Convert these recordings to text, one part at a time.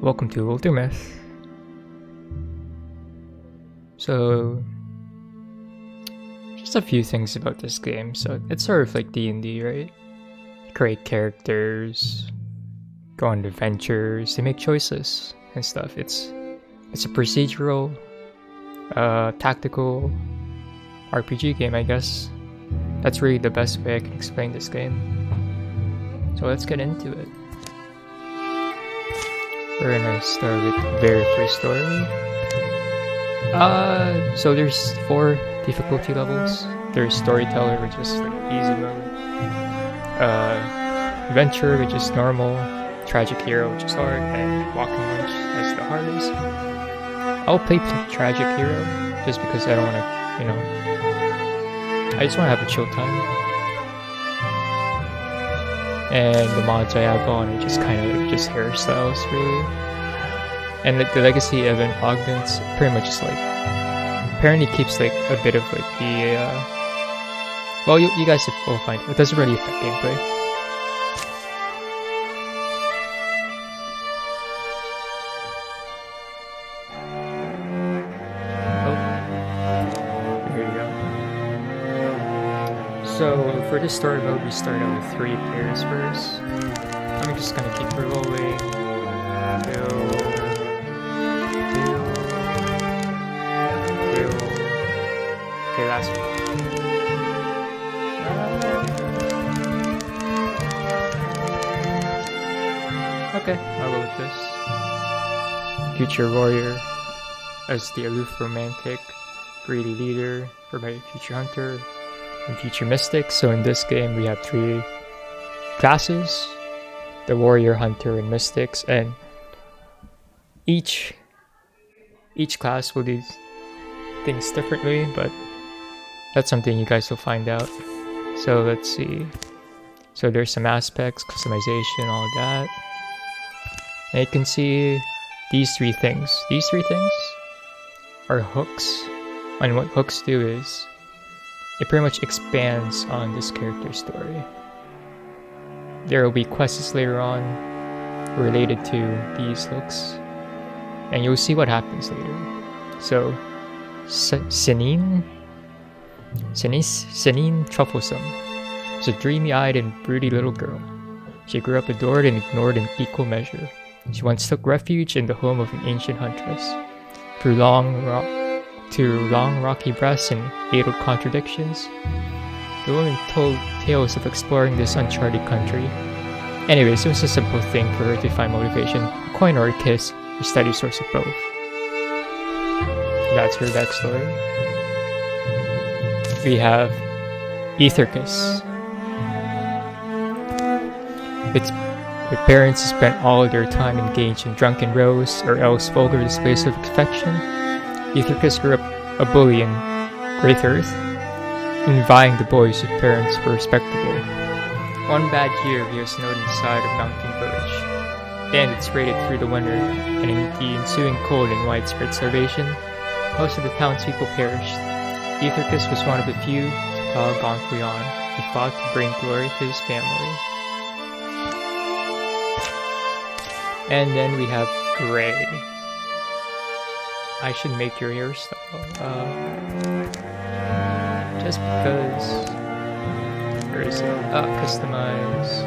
Welcome to Wildermyth. So, just a few things about this game. So, it's sort of like D&D, right? Create characters, go on adventures, they make choices and stuff. It's a procedural, tactical RPG game, I guess. That's really the best way I can explain this game. So let's get into it. We're gonna start with the very first story. So there's 4 difficulty levels. There's Storyteller, which is like easy mode. Adventure, which is normal. Tragic Hero, which is hard. And Walking Lunch, that's the hardest. I'll play Tragic Hero just because I don't want to, I just want to have a chill time. And the mods I have on are just kind of like just hairstyles, really. And the Legacy event augments pretty much just like apparently keeps like a bit of like the well, you guys will find it. It doesn't really affect gameplay. So for this story mode, we start out with 3 players first. I'm just gonna keep rolling. Kill. Okay, last one. Okay, I'll go with this. Future warrior as the aloof romantic, greedy leader for my future hunter. And future mystic. So in this game we have 3 classes, the warrior, hunter, and mystics, and each class will do things differently, but that's something you guys will find out. So let's see. So there's some aspects, customization, all that. And you can see these 3 things. These 3 things are hooks. And what hooks do is it pretty much expands on this character's story. There will be quests later on related to these hooks, and you'll see what happens later. So, Senine Trufflesome is a dreamy-eyed and broody little girl. She grew up adored and ignored in equal measure. She once took refuge in the home of an ancient huntress. Through long rocky breasts and age-old contradictions, the woman told tales of exploring this uncharted country. Anyways, it was a simple thing for her to find motivation, a coin or a kiss, a steady source of both. That's her backstory. We have Ethercus. Her parents spent all their time engaged in drunken rows or else vulgar displays of affection. Ethercus grew up a bully in Great Earth, envying the boys whose parents were respectable. One bad year he was snowed inside a mountain village. Bandits raided through the winter, and in the ensuing cold and widespread starvation, most of the townspeople perished. Ethercus was one of the few to plow gauntly on. He fought to bring glory to his family. And then we have Gray. I should make your hairstyle. Just because. Where is it? Customize.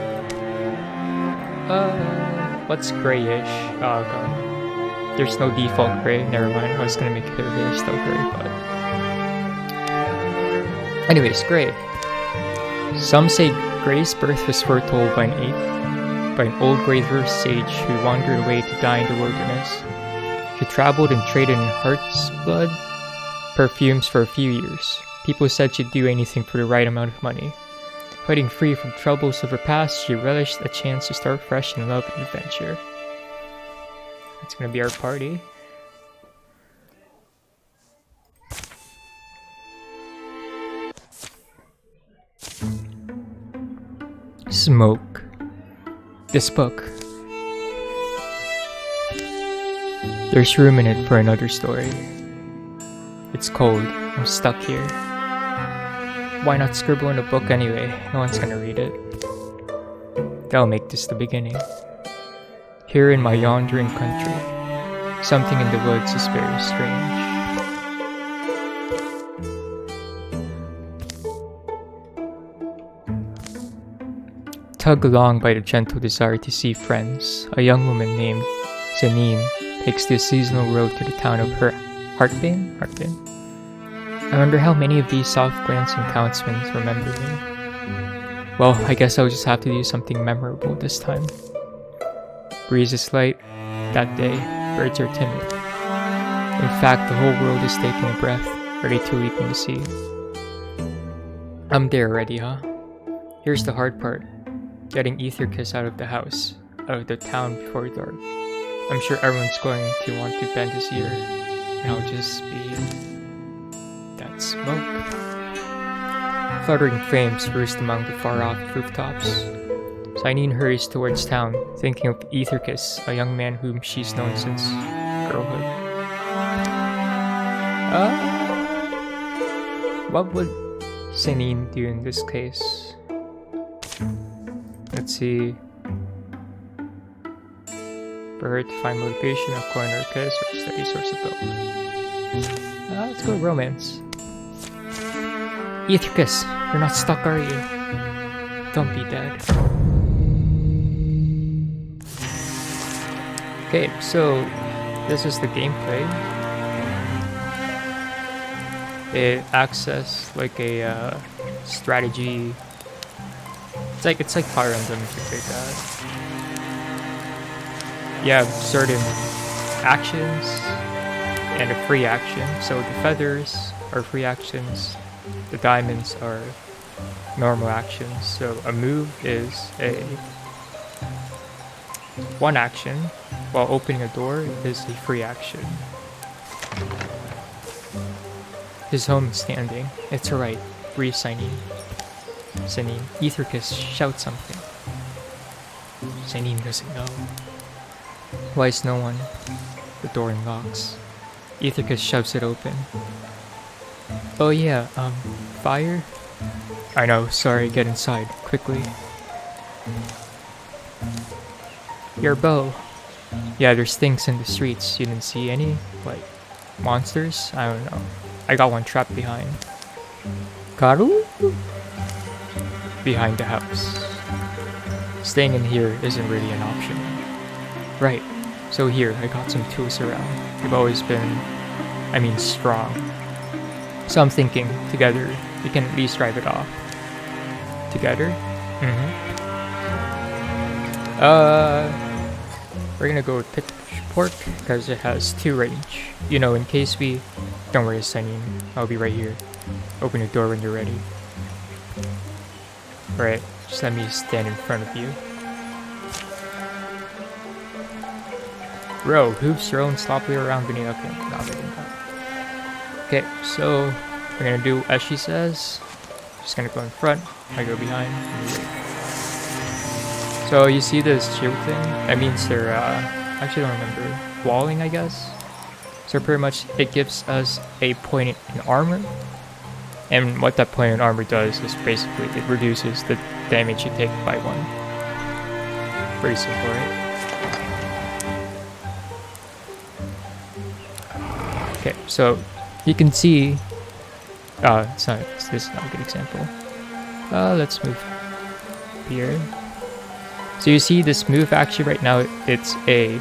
What's grayish? Oh god. There's no default gray. Never mind. I was gonna make her hairstyle gray, but. Anyways, Gray. Some say Gray's birth was foretold by an old Great Earth sage who wandered away to die in the wilderness. She traveled and traded in heart's blood perfumes for a few years. People said she'd do anything for the right amount of money. Fighting free from troubles of her past, she relished a chance to start fresh in love and adventure. It's gonna be our party. Smoke. This book. There's room in it for another story. It's cold. I'm stuck here. Why not scribble in a book anyway? No one's gonna read it. That'll make this the beginning. Here in my yondering country, something in the woods is very strange. Tugged along by the gentle desire to see friends, a young woman named Zanine takes the seasonal road to the town of Heartbane? I wonder how many of these soft-glancing townsmen remember me. Well, I guess I'll just have to do something memorable this time. Breeze is light. That day, birds are timid. In fact, the whole world is taking a breath, ready to leap in the sea. I'm there already, huh? Here's the hard part. Getting Etherkiss out of the house, out of the town before dark. I'm sure everyone's going to want to bend his ear, and I'll just be that smoke. Fluttering flames roost among the far-off rooftops. Cynene hurries towards town, thinking of Etherkiss, a young man whom she's known since girlhood. What would Cynene do in this case? Let's see. For her to find motivation, a coin or a kiss, or a steady source of both. Let's go romance. Etherkiss, you're not stuck, are you? Don't be dead. Okay, so this is the gameplay. It acts as like a strategy. It's like Fire Emblem, if you take that. You have certain actions and a free action. So the feathers are free actions, the diamonds are normal actions. So a move is a one action, while opening a door is a free action. His home is standing. It's alright. Breathe, Cynene. Etherkiss, shout something. Cynene doesn't know. Why is no one? The door unlocks. Etherkiss shoves it open. Oh yeah, fire? I know, sorry, get inside, quickly. Your bow. Yeah, there's things in the streets. You didn't see any? Like, monsters? I don't know. I got one trapped behind. Karu? Behind the house. Staying in here isn't really an option. Right. So here, I got some tools around. You've always been, strong. So I'm thinking, together, we can at least drive it off. Together? We're gonna go with pitchfork because it has 2 range. You know, in case we... Don't worry, Cynene. I'll be right here. Open the door when you're ready. Right, just let me stand in front of you. Bro, hooves thrown sloppily around beneath. Okay, not getting that. Okay, so we're gonna do as she says. Just gonna go in front, I go behind. So you see this shield thing? That means they're, actually don't remember. Walling, I guess? So pretty much it gives us a point in armor. And what that point in armor does is basically it reduces the damage you take by 1. Pretty simple, right? Okay, so you can see... this is not a good example. Let's move here. So you see this move actually right now, it's a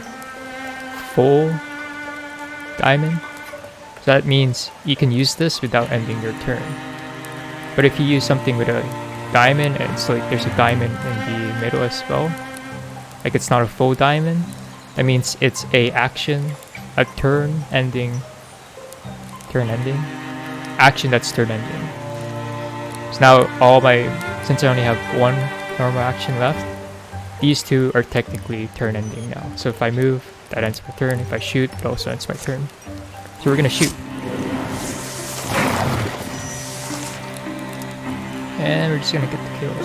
full diamond. So that means you can use this without ending your turn. But if you use something with a diamond and it's like there's a diamond in the middle as well, like it's not a full diamond, that means it's a action, a turn ending, action that's turn ending. So now since I only have 1 normal action left, these 2 are technically turn ending now. So if I move, that ends my turn. If I shoot, it also ends my turn. So we're gonna shoot. And we're just gonna get the kill.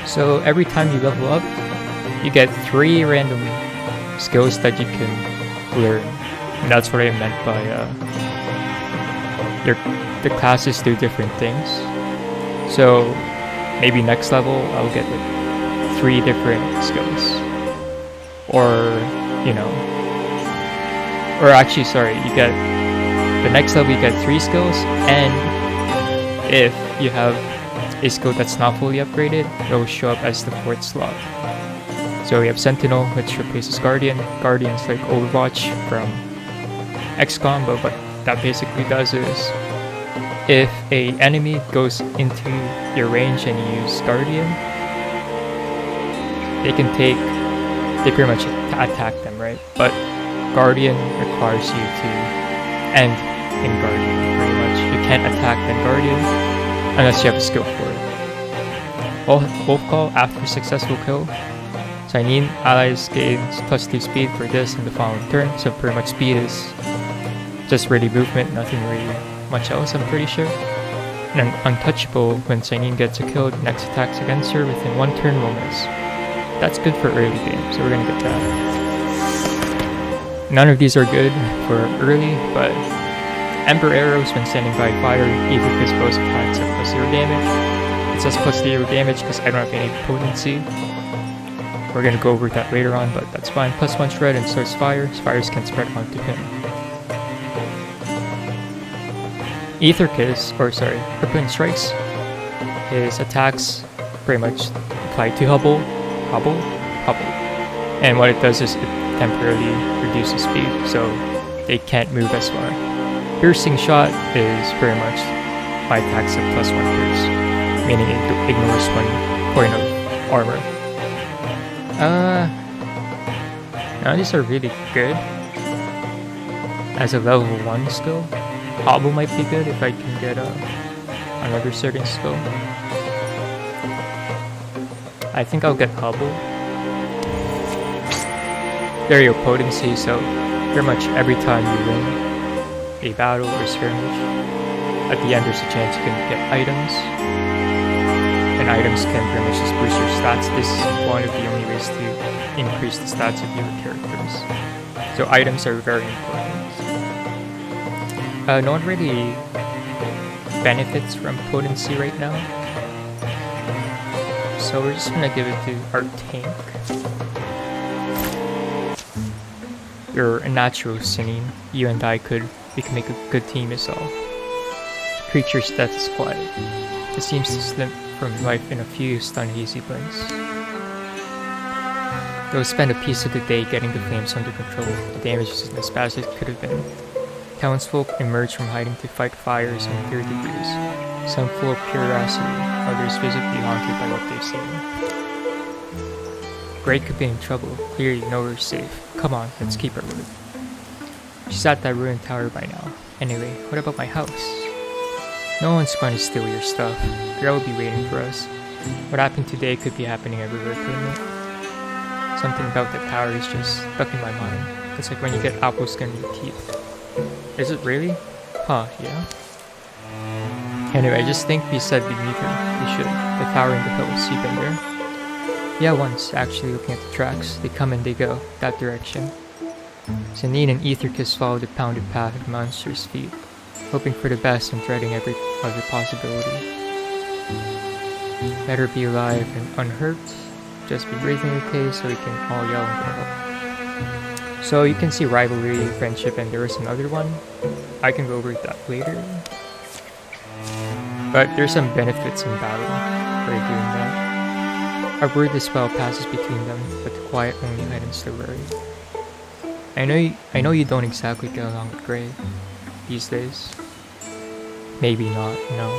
So every time you level up, you get 3 random skills that you can learn. And that's what I meant by the classes do different things. So maybe next level I'll get like 3 different skills, or you know, or actually sorry, you get the next level you get 3 skills, and if you have a skill that's not fully upgraded, it will show up as the 4th slot. So we have Sentinel, which replaces Guardian. Guardian's like Overwatch from XCOM, but what that basically does is if a enemy goes into your range and you use Guardian, they pretty much attack them, right? But Guardian requires you to end in Guardian, pretty much. You can't attack then Guardian unless you have a skill for it. Wolf Call after successful kill. Cyanine allies gains +2 speed for this in the following turn, so pretty much speed is just really movement, nothing really much else, I'm pretty sure. And Untouchable, when Cyanine gets a kill, the next attacks against her within 1 turn will miss. That's good for early game, so we're gonna get that. None of these are good for early, but Ember Arrows when standing by fire, either because both attacks have +0 damage. It says +0 damage because I don't have any potency. We're gonna go over that later on, but that's fine. +1 shred and source fire. Fires can spread onto him. Ether Kiss, or sorry, Crippling Strikes. His attacks pretty much apply to Hubble. And what it does is it temporarily reduces speed, so they can't move as far. Piercing Shot is pretty much my attacks at +1 pierce, meaning it ignores 1 point of armor. Now these are really good as a level 1 skill. Hobble might be good if I can get another certain skill. I think I'll get Hubble. There you go, potency, so pretty much every time you win a battle or skirmish, at the end there's a chance you can get items. And items can pretty much just boost your stats. This is one of the only ways to increase the stats of your characters. So items are very important. No one really benefits from potency right now. So we're just gonna give it to our tank. You're a natural Sinine. You and I we can make a good team as well. Creature's death is quiet. It seems to slip from life in a few stunned hazy blinks. They'll spend a piece of the day getting the flames under control. The damage isn't as bad as it could have been. Townsfolk emerge from hiding to fight fires in 3rd degrees. Some full of curiosity, others visibly haunted by what they've seen. Great could be in trouble. Clearly nowhere safe. Come on, let's keep our word. She's at that ruined tower by now. Anyway, what about my house? No one's going to steal your stuff. Girl will be waiting for us. What happened today could be happening everywhere, couldn't it? Something about the tower is just stuck in my mind. It's like when you get apple skin in your teeth. Is it really? Huh, yeah. Anyway, I just think we said we need her. We should. The tower in the hills, you been there? Yeah, once, actually looking at the tracks. They come and they go, that direction. Cyanine and Etherkiss follow the pounded path of the monster's feet, hoping for the best and dreading every other possibility. Better be alive and unhurt. Just be breathing okay so we can all yell and go. So you can see rivalry, friendship, and there is another one. I can go over that later. But there's some benefits in battle for doing that. A wordless spell passes between them, but the quiet only heightens their worry. I know you don't exactly get along with Grey these days. Maybe not, no.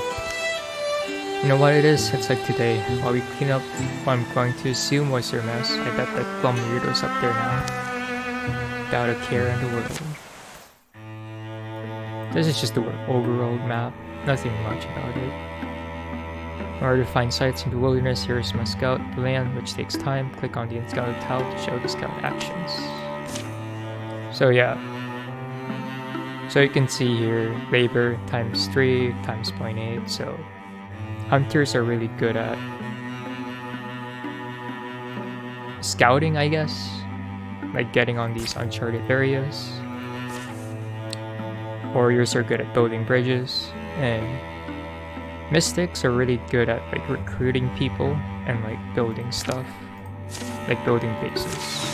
You know what it is? It's like today, while we clean up what I'm going to assume was your mess, I bet that plum weirdo's up there now. Without a care in the world. This is just the overall map, nothing much about it. In order to find sites in the wilderness, here is my scout, the land, which takes time. Click on the unscouted tile to show the scout actions. So yeah. So you can see here, labor times 3 times 0.8, so hunters are really good at scouting, I guess. Like getting on these uncharted areas. Warriors are good at building bridges, and mystics are really good at like recruiting people and like building stuff, like building bases.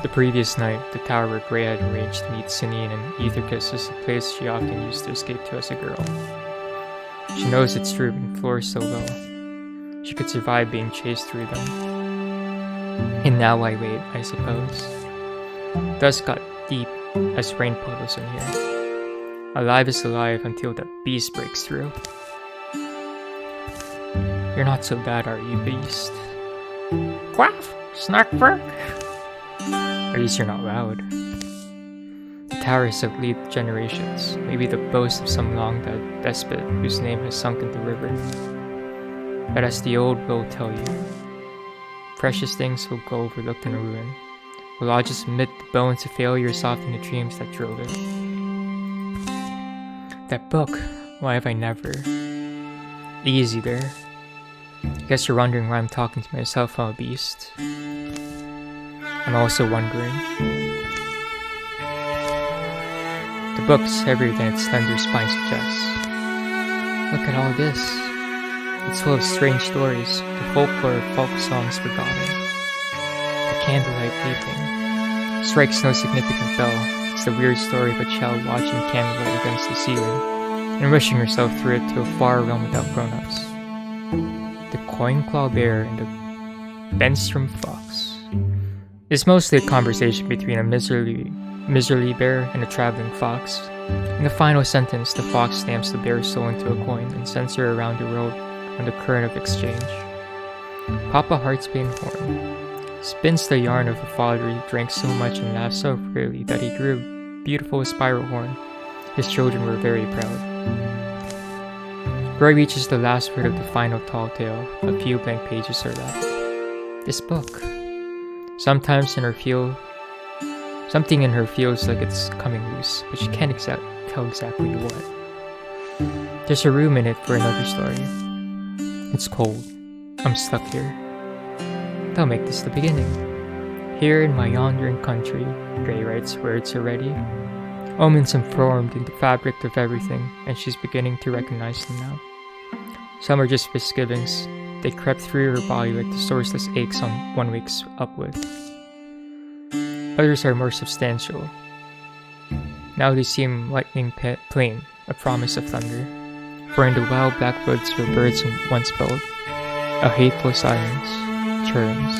The previous night, the tower where Grey had arranged to meet Sinine and Aethercus is the place she often used to escape to as a girl. She knows its room and floors so well. She could survive being chased through them. And now I wait, I suppose. Dusk got deep as rain puddles in here. Alive is alive until the beast breaks through. You're not so bad, are you, beast? Quaff! Snackberg! At least you're not loud. The tower has outlived generations, maybe the boast of some long-dead despot whose name has sunk in the river. But as the old will tell you, precious things will go overlooked in a ruin. Will all just admit the bones of failure soften the dreams that drove it. That book, why have I never? Easy there. Guess you're wondering why I'm talking to myself while a beast. I'm also wondering. The book's heavier than its slender spine suggests. Look at all this. It's full of strange stories, the folklore of folk songs forgotten. The candlelight weeping strikes no significant bell. It's the weird story of a child watching candlelight against the ceiling and wishing herself through it to a far realm without grown-ups. The coin-claw bear and the Benstrom fox. It's mostly a conversation between a miserly bear and a traveling fox. In the final sentence, the fox stamps the bear's soul into a coin and sends her around the world on the current of exchange. Papa Heartsbane Horn spins the yarn of a father who drank so much and laughed so freely that he grew a beautiful spiral horn. His children were very proud. Roy reaches the last word of the final tall tale. A few blank pages are left. This book. Sometimes something in her feels like it's coming loose, but she can't tell exactly what. There's a room in it for another story. It's cold. I'm stuck here. They'll make this the beginning. Here in my yondering country, Grey writes words already. Omens unformed in the fabric of everything, and she's beginning to recognize them now. Some are just misgivings. They crept through her body like the sourceless aches one wakes up with. Others are more substantial. Now they seem lightning plain, a promise of thunder. For in the wild black woods where birds once built, a hateful silence churns.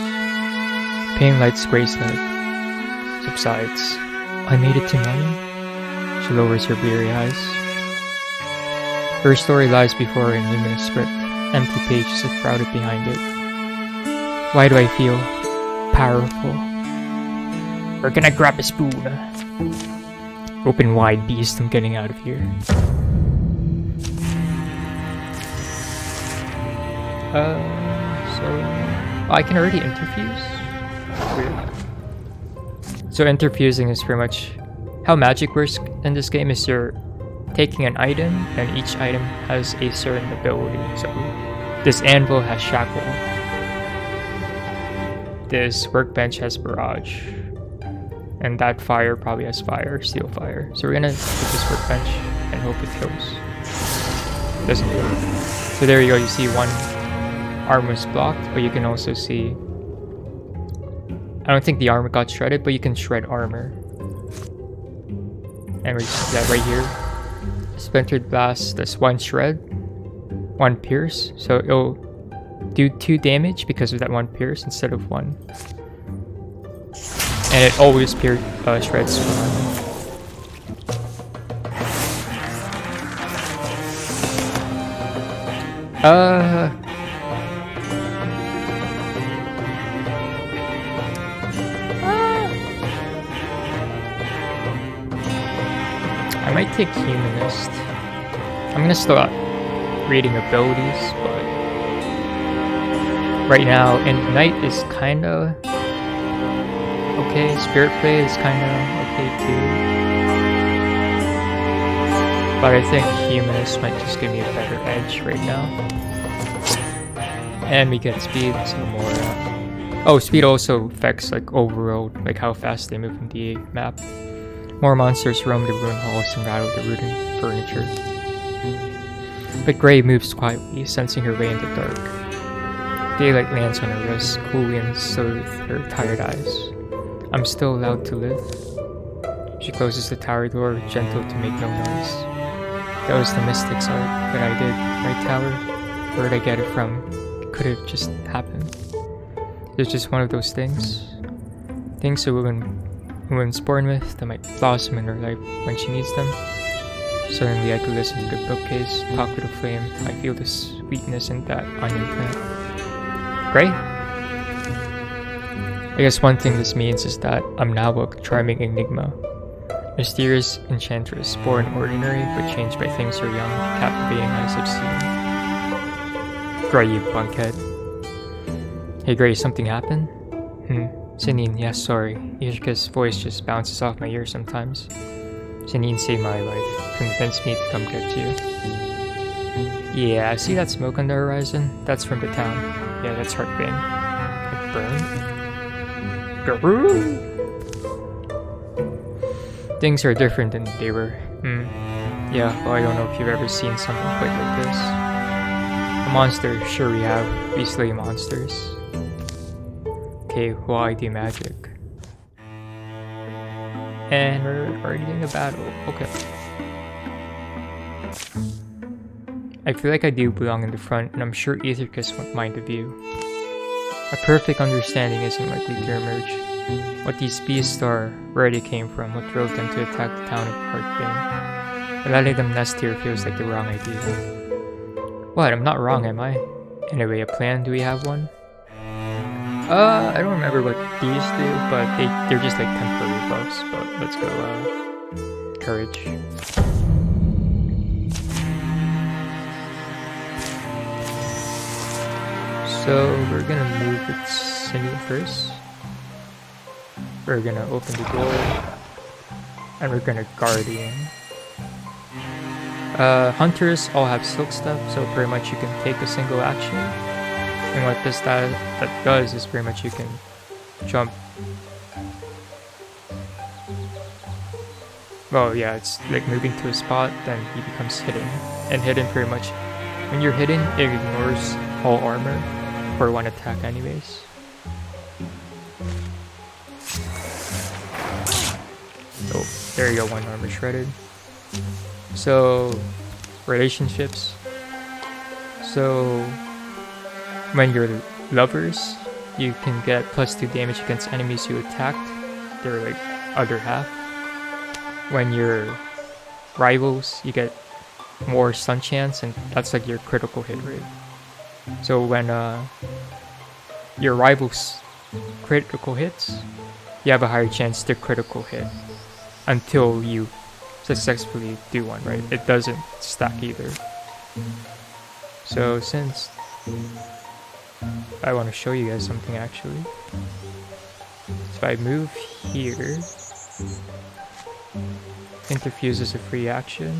Pain lights Grey's head, subsides. I made it to morning? She lowers her bleary eyes. Her story lies before her in luminous script. Empty pages are crowded behind it. Why do I feel powerful? We're gonna grab a spoon. Open wide, beast, I'm getting out of here. So I can already interfuse? Weird. So interfusing is pretty much how magic works in this game. Is you're taking an item, and each item has a certain ability. So this anvil has shackle. This workbench has barrage. And that fire probably has fire, steel fire. So we're gonna put this workbench and hope it kills. Doesn't work. So there you go, you see one arm was blocked, but you can also see... I don't think the armor got shredded, but you can shred armor. And we see that right here. Splintered Blast, that's one shred, one pierce. So it'll do 2 damage because of that one pierce instead of 1. And it always shreds 1. I might take Humanist. I'm gonna start reading abilities, but right now, and Knight is kinda okay. Spirit Play is kinda okay too. But I think Humanist might just give me a better edge right now. And we get speed, so more Oh, speed also affects like overall, like how fast they move in the map. More monsters roam the ruin halls and rattle the wooden furniture. But Grey moves quietly, sensing her way in the dark. Daylight lands on her wrist, cool winds soothe her tired eyes. I'm still allowed to live. She closes the tower door, gentle to make no noise. That was the mystic's art that I did, right, tower? Where'd I get it from? It could have just happened. It's just one of those things. Things a woman's born with that might blossom in her life when she needs them. Suddenly I could listen to the bookcase, talk to the flame. I feel the sweetness in that onion plant. Grey? I guess one thing this means is that I'm now a charming enigma. Mysterious enchantress, born ordinary but changed by things her young, captivating eyes have seen. Grey, you bunkhead. Hey Grey, something happened? Janine, yes, sorry. Ishika's voice just bounces off my ear sometimes. Janine saved my life, convinced me to come get you. Yeah, see that smoke on the horizon? That's from the town. Yeah, that's Heartbane. It burned? Garoo! Things are different than they were. Yeah, well, I don't know if you've ever seen something quite like this. A monster, sure we have. We slay monsters. Okay, well, I do magic. And we're already in a battle. Okay. I feel like I do belong in the front, and I'm sure Aethercus won't mind the view. A perfect understanding isn't likely to emerge. What these beasts are, where they came from, what drove them to attack the town of Heartbane. But letting them nest here feels like the wrong idea. What? I'm not wrong, am I? Anyway, a plan? Do we have one? I don't remember what these do, but they're just like temporary buffs. But let's go, courage. So we're gonna move with Sinew first. We're gonna open the door. And we're gonna Guardian. Hunters all have silk stuff, so pretty much you can take a single action. And what that does is pretty much you can jump. Well, yeah, it's like moving to a spot, then he becomes hidden. And hidden pretty much, when you're hidden, it ignores all armor for one attack anyways. Oh, there you go, one armor shredded. So, relationships. So, when you're lovers, you can get +2 damage against enemies you attacked. They're like other half. When you're rivals, you get more stun chance, and that's like your critical hit rate. So when your rivals critical hits, you have a higher chance to critical hit until you successfully do one, right? It doesn't stack either. So since I want to show you guys something actually. So if I move here, interfuse is a free action,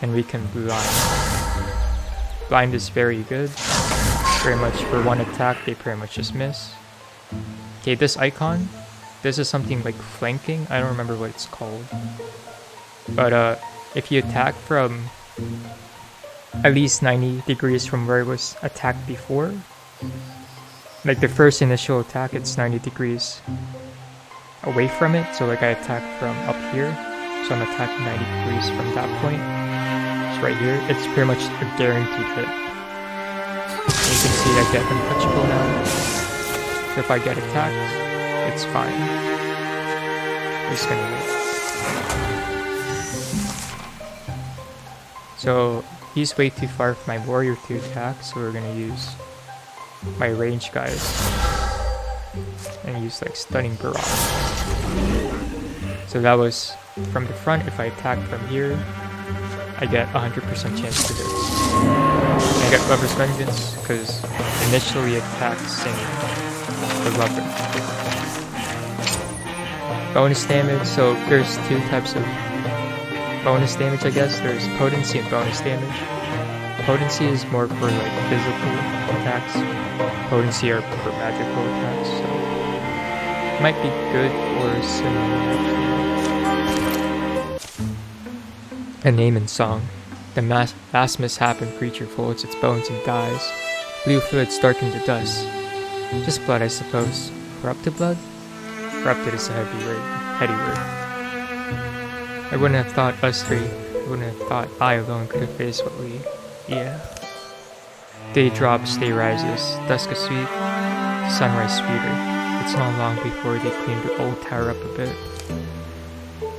and we can blind. Blind is very good. Pretty much for one attack, they pretty much just miss. Okay, this icon, this is something like flanking. I don't remember what it's called. But if you attack from at least 90 degrees from where it was attacked before, like the first initial attack, it's 90 degrees away from it. So like I attacked from up here, so I'm attacking 90 degrees from that point. It's right here. It's pretty much a guaranteed hit. And you can see I get untouchable now. So if I get attacked, it's fine. I'm just gonna wait. So he's way too far for my warrior to attack, so we're gonna use my range guys and use like stunning barrage. So that was from the front. If I attack from here, I get 100% chance to hit. And I get Lover's Vengeance because initially attacked Singing the Lover. Bonus damage. So there's two types of bonus damage, I guess. There's potency and bonus damage. potency is more for like physical attacks. Potency are for magical attacks, so might be good for similar actually. A name and song. The vast misshapen creature folds its bones and dies. Blue fluids darken to dust. Just blood, I suppose. Corrupted blood? Corrupted is a heady word. I wouldn't have thought us three. I wouldn't have thought I alone could have faced what we... Yeah. Day drops, day rises. Dusk is sweet. Sunrise sweeter. It's not long before they clean the old tower up a bit.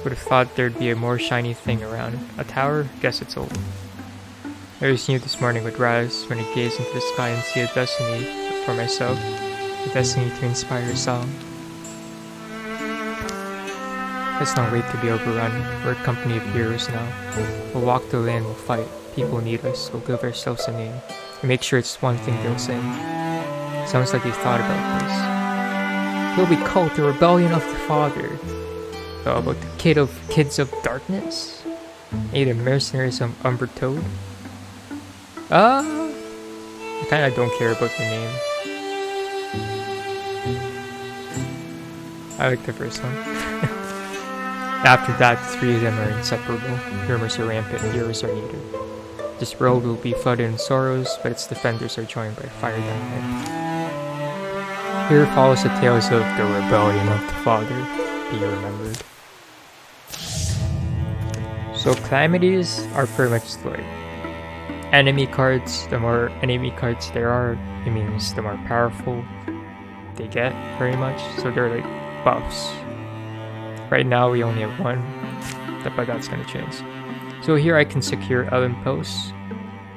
Would have thought there'd be a more shiny thing around. A tower? Guess it's old. I always knew this morning would rise when I gaze into the sky and see a destiny for myself. A destiny to inspire a song. Let's not wait to be overrun. We're a company of heroes now. We'll walk the land, we'll fight. People need us. We'll give ourselves a name. And make sure it's one thing they'll sing. Sounds like you thought about this. We'll be called the Rebellion of the Father. Oh, about the Kids of Darkness? Hey, the mercenaries of Umber Toad? I kinda don't care about the name. I like the first one. After that, the three of them are inseparable. Rumors are rampant, heroes are needed. This world will be flooded in sorrows, but its defenders are joined by fire dynamite. Here follows the tales of the Rebellion of the Father, be remembered. So calamities are pretty much like enemy cards. The more enemy cards there are, it means the more powerful they get, pretty much. So they're like buffs. Right now we only have one, but that's gonna change. So here I can secure Ellen Posts,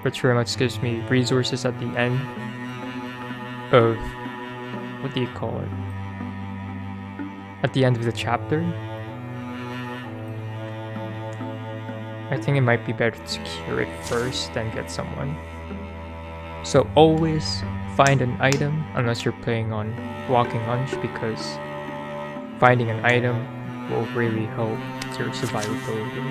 which pretty much gives me resources at the end of, what do you call it? At the end of the chapter. I think it might be better to secure it first, then get someone. So always find an item, unless you're playing on Walking Lunch, because finding an item will really help your survivability.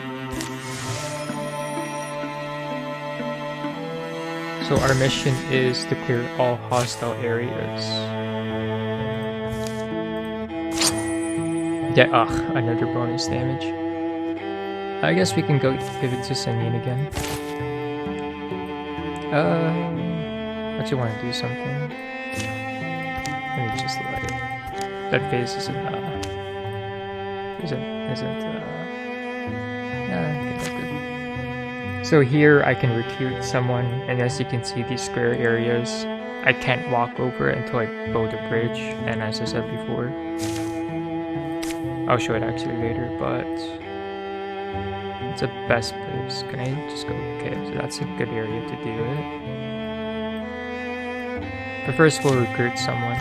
So our mission is to clear all hostile areas. Yeah, another bonus damage. I guess we can go give it to Sanine again. I actually want to do something. Let me just let it. That phase isn't yeah, okay, that's good. So here I can recruit someone, and as you can see, these square areas, I can't walk over it until I build a bridge, and as I said before, I'll show it actually later, but it's the best place. Can I just go? Okay, so that's a good area to do it. But first we'll recruit someone.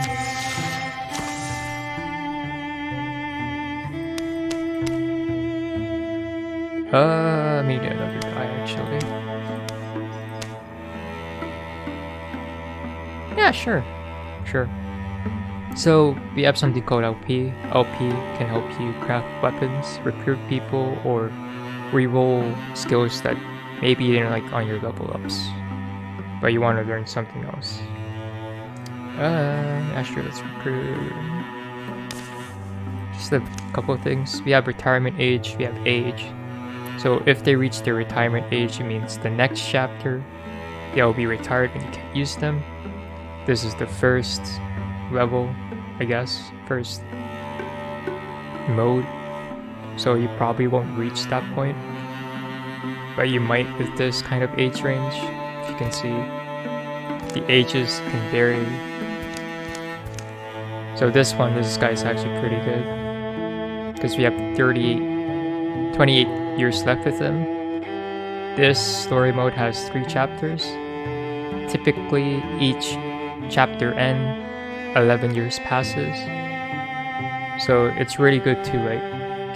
Maybe another guy actually. Yeah, sure. So we have something called LP. LP can help you craft weapons, recruit people, or reroll skills that maybe you didn't like on your level ups, but you want to learn something else. Yeah, sure, let's recruit. Just a couple of things. We have retirement age, we have age. So if they reach their retirement age, it means the next chapter they'll be retired and you can't use them. This is the first level, I guess, first mode. So you probably won't reach that point, but you might with this kind of age range. If you can see, the ages can vary. So this guy's actually pretty good, because we have 28 years left with him. This story mode has 3 chapters. Typically each chapter end 11 years passes, so it's really good to like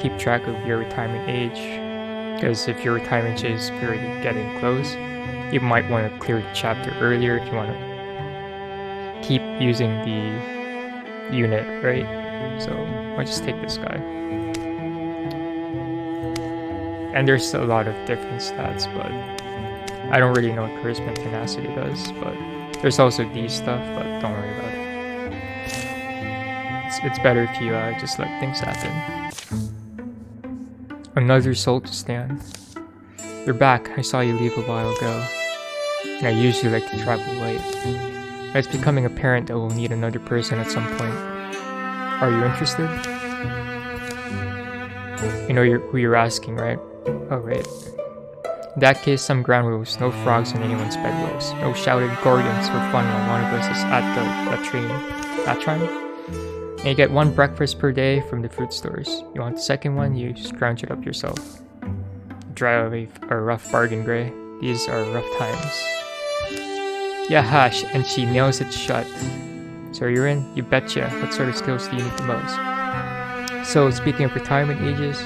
keep track of your retirement age, because if your retirement age is already getting close, you might want to clear the chapter earlier if you want to keep using the unit, right? So I'll just take this guy. And there's a lot of different stats, but I don't really know what charisma and tenacity does, but there's also these stuff, but don't worry about it. It's better if you just let things happen. Another soul to stand. You're back. I saw you leave a while ago. And I usually like to travel late. It's becoming apparent that we'll need another person at some point. Are you interested? You know who you're asking, right? Oh, right. In that case, some ground rules. No frogs on anyone's bedrolls. No shouted gorgons for fun while one of us is at the latrine. And you get 1 breakfast per day from the food stores. You want the second one, you scrounge it up yourself. Drive a rough bargain, Gray. These are rough times. Yeah, hush, and she nails it shut. So you're in? You betcha. What sort of skills do you need the most? So, speaking of retirement ages,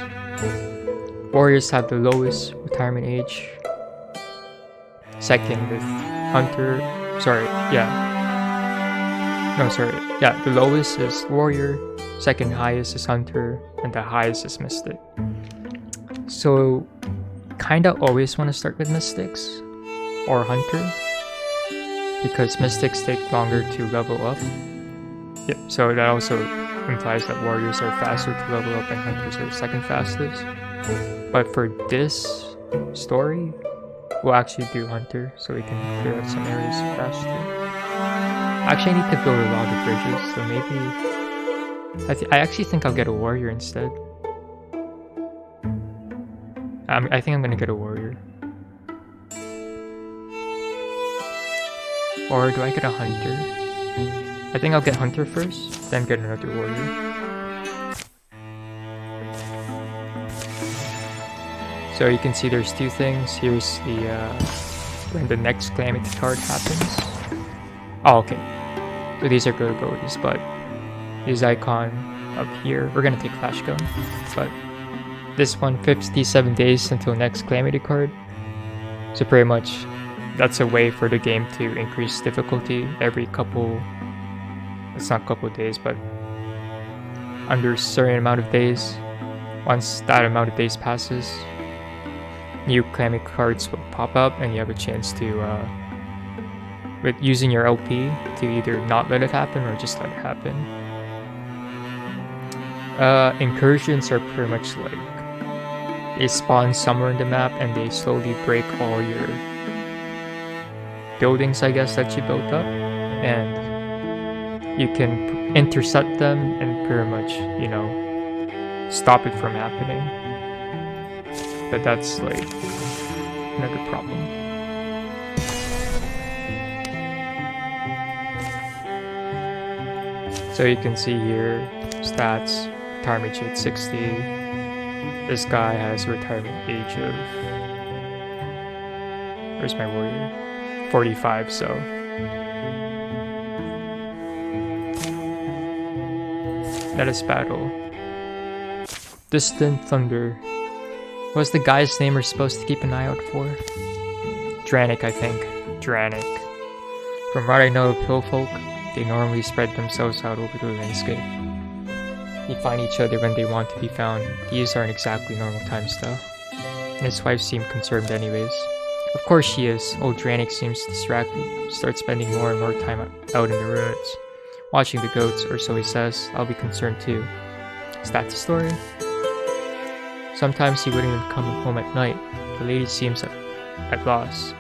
warriors have the lowest retirement age. Second with hunter. The lowest is warrior, second highest is hunter, and the highest is mystic. So, kinda always want to start with mystics or hunter, because mystics take longer to level up. Yep, so that also implies that warriors are faster to level up and hunters are second fastest. But for this story, we'll actually do hunter so we can clear out some areas faster. Actually, I need to build a lot of bridges, so maybe I actually think I'll get a warrior instead. I think I'm gonna get a warrior. Or do I get a hunter? I think I'll get hunter first, then get another warrior. So you can see there's 2 things. Here's the when the next calamity card happens. Oh, okay. So these are good abilities, but this icon up here, we're gonna take Flash Gun, but this one, 57 days until next calamity card. So pretty much, that's a way for the game to increase difficulty every couple. It's not couple days, but under a certain amount of days. Once that amount of days passes, new calamity cards will pop up, and you have a chance to, with using your LP, to either not let it happen or just let it happen. Incursions are pretty much like they spawn somewhere in the map and they slowly break all your buildings, I guess, that you built up, and you can intercept them and pretty much, you know, stop it from happening. But that's like another problem. So you can see here, stats, retirement age 60. This guy has retirement age of, where's my warrior? 45, so. Let us battle. Distant Thunder. What's the guy's name we're supposed to keep an eye out for? Dranik, I think. Dranik. From what I know of hillfolk, they normally spread themselves out over the landscape. They find each other when they want to be found. These aren't exactly normal times though. And his wife seemed concerned anyways. Of course she is. Old Dranik seems distracted. Starts spending more and more time out in the ruins. Watching the goats, or so he says. I'll be concerned too. Is that the story? Sometimes he wouldn't even come home at night. The lady seems at loss.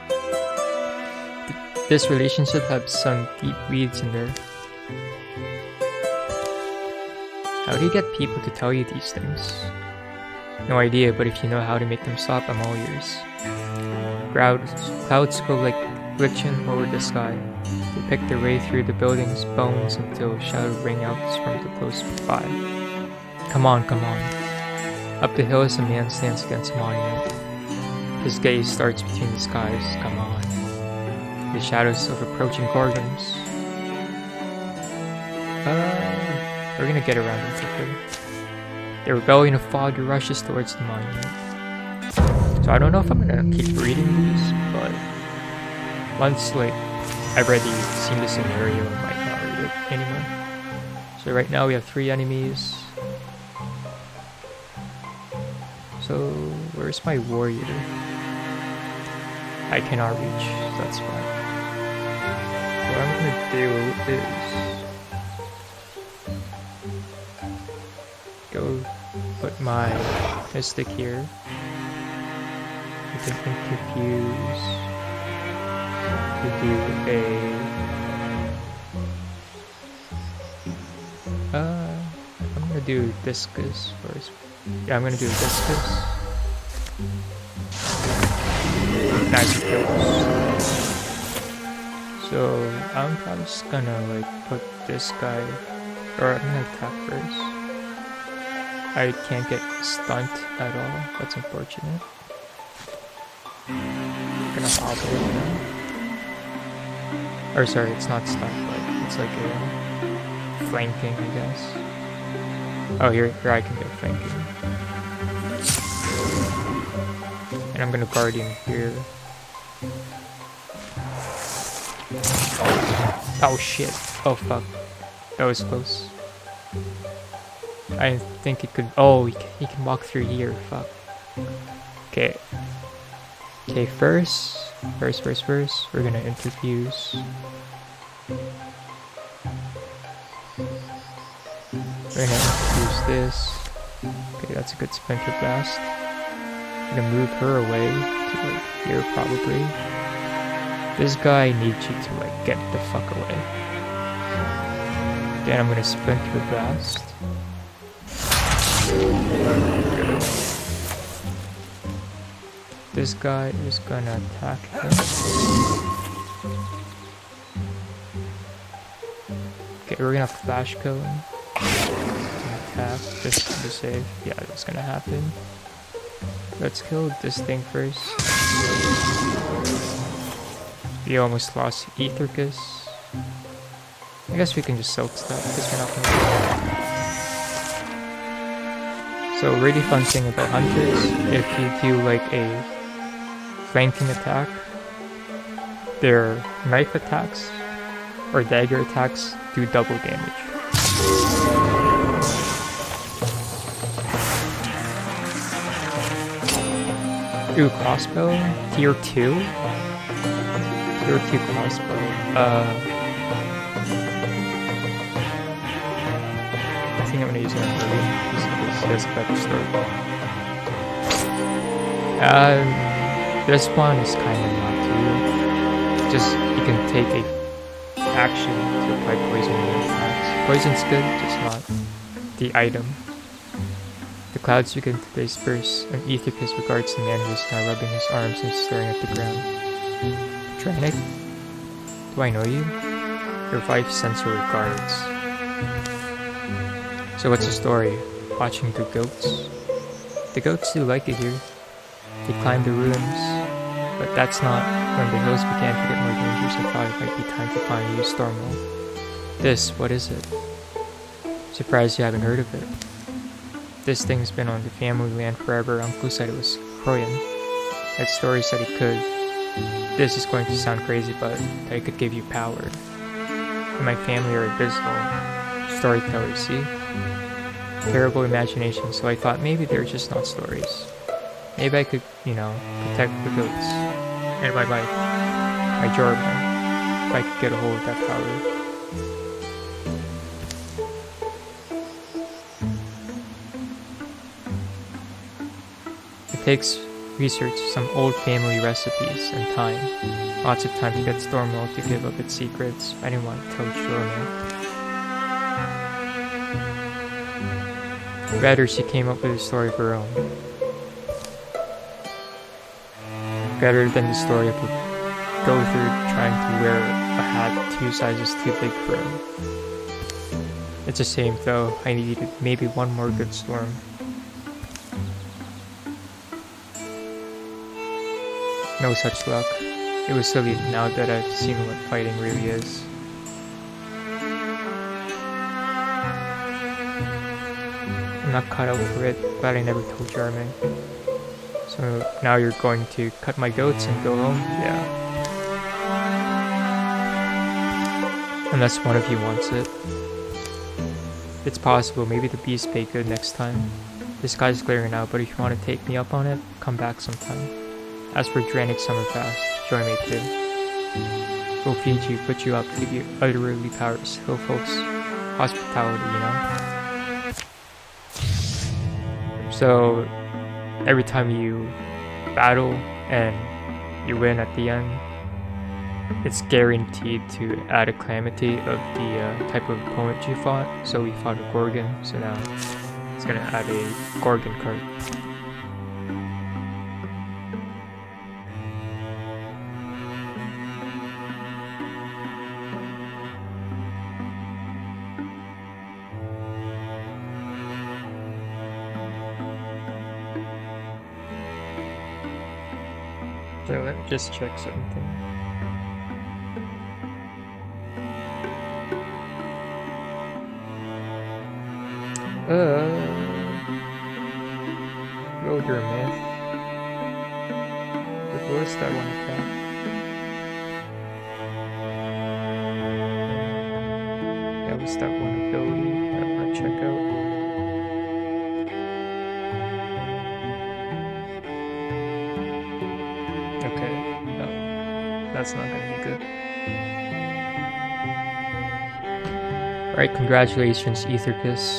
This relationship has some deep weeds in there. How do you get people to tell you these things? No idea, but if you know how to make them stop, I'm all ears. Clouds go like glitching over the sky. They pick their way through the building's bones until a shadow ring out from the close by. Come on, come on. Up the hill as a man stands against a monument. His gaze starts between the skies. Come on. The shadows of approaching gorgons. We're gonna get around them quickly. The rebellion of fog rushes towards the monument. So I don't know if I'm gonna keep reading these, but once like I've already seen the scenario, I might not read it anymore. So right now we have 3 enemies. So where's my warrior? I cannot reach, so that's fine. What I'm gonna do is go put my Mystic here. I can confuse to do I'm gonna do Discus first. Yeah, I'm gonna do Discus. Nice kills. So I'm probably just gonna like put this guy, or I'm gonna attack first. I can't get stunned at all. That's unfortunate. I'm gonna hobble it now. Or sorry, it's not stunned, but it's like a flanking, I guess. Oh, here I can get flanking. And I'm gonna Guardian here. Oh shit. Oh fuck. That was close. I think it could. Oh, he can walk through here. Fuck. Okay. Okay, first. We're gonna interfuse. We're gonna interfuse this. Okay, that's a good Splinter Blast. I'm gonna move her away to like here probably. This guy needs you to like get the fuck away. Then I'm gonna Splinter Blast. Good. This guy is gonna attack him. Okay, we're gonna flash kill him. Attack just to save. Yeah, that's gonna happen. Let's kill this thing first. We almost lost Aethercus. I guess we can just soak stuff because we're not gonna. So really fun thing about hunters, if you do like a flanking attack, their knife attacks or dagger attacks do double damage. Ooh, crossbow, tier 2. Tier 2 crossbow. I think I'm gonna use it on early because it has a better start. This one is kind of not too. Just you can take a action to apply poison in your attacks. Poison's good, just not the item. The clouds begin to disperse, and Aethercus regards the man who is now rubbing his arms and staring at the ground. Dranic? Do I know you? Your wife sends her regards. So what's the story? Watching the goats? The goats do like it here. They climb the ruins, but that's not when the hills began to get more dangerous. I thought it might be time to find a new storm wall. This, what is it? Surprised you haven't heard of it. This thing's been on the family land forever. Uncle said it was Kroyan. That story said it could. This is going to sound crazy, but that it could give you power. And my family are abysmal storytellers, see? Terrible imagination, so I thought maybe they're just not stories. Maybe I could, protect the goats. And my life. My Jorman. If I could get a hold of that power. It takes research, some old family recipes, and time. Lots of time to get Stormwell to give up its secrets. I didn't want to tell Jorman. Better she came up with a story of her own. Better than the story of a Gother trying to wear a hat 2 sizes too big for him. It's a shame though, I needed maybe one more good storm. No such luck. It was silly now that I've seen what fighting really is. I'm not cut out for it, but I never told Jeremy. So now you're going to cut my goats and go home? Yeah. Unless one of you wants it. It's possible, maybe the beast pay good next time. This guy's glaring out, but if you want to take me up on it, come back sometime. As for Dranic Summerfast, Joy me too. We'll feed you, put you up, give you utterly powers, hill folks, hospitality, you know? So, every time you battle and you win at the end, it's guaranteed to add a calamity of the type of opponent you fought. So we fought a Gorgon, so now it's gonna add a Gorgon card. So let me just check something. Wildermyth. What was that one attack? That was that one ability that I want to check out. Okay, no, that's not gonna be good. Alright, congratulations, Etherkiss.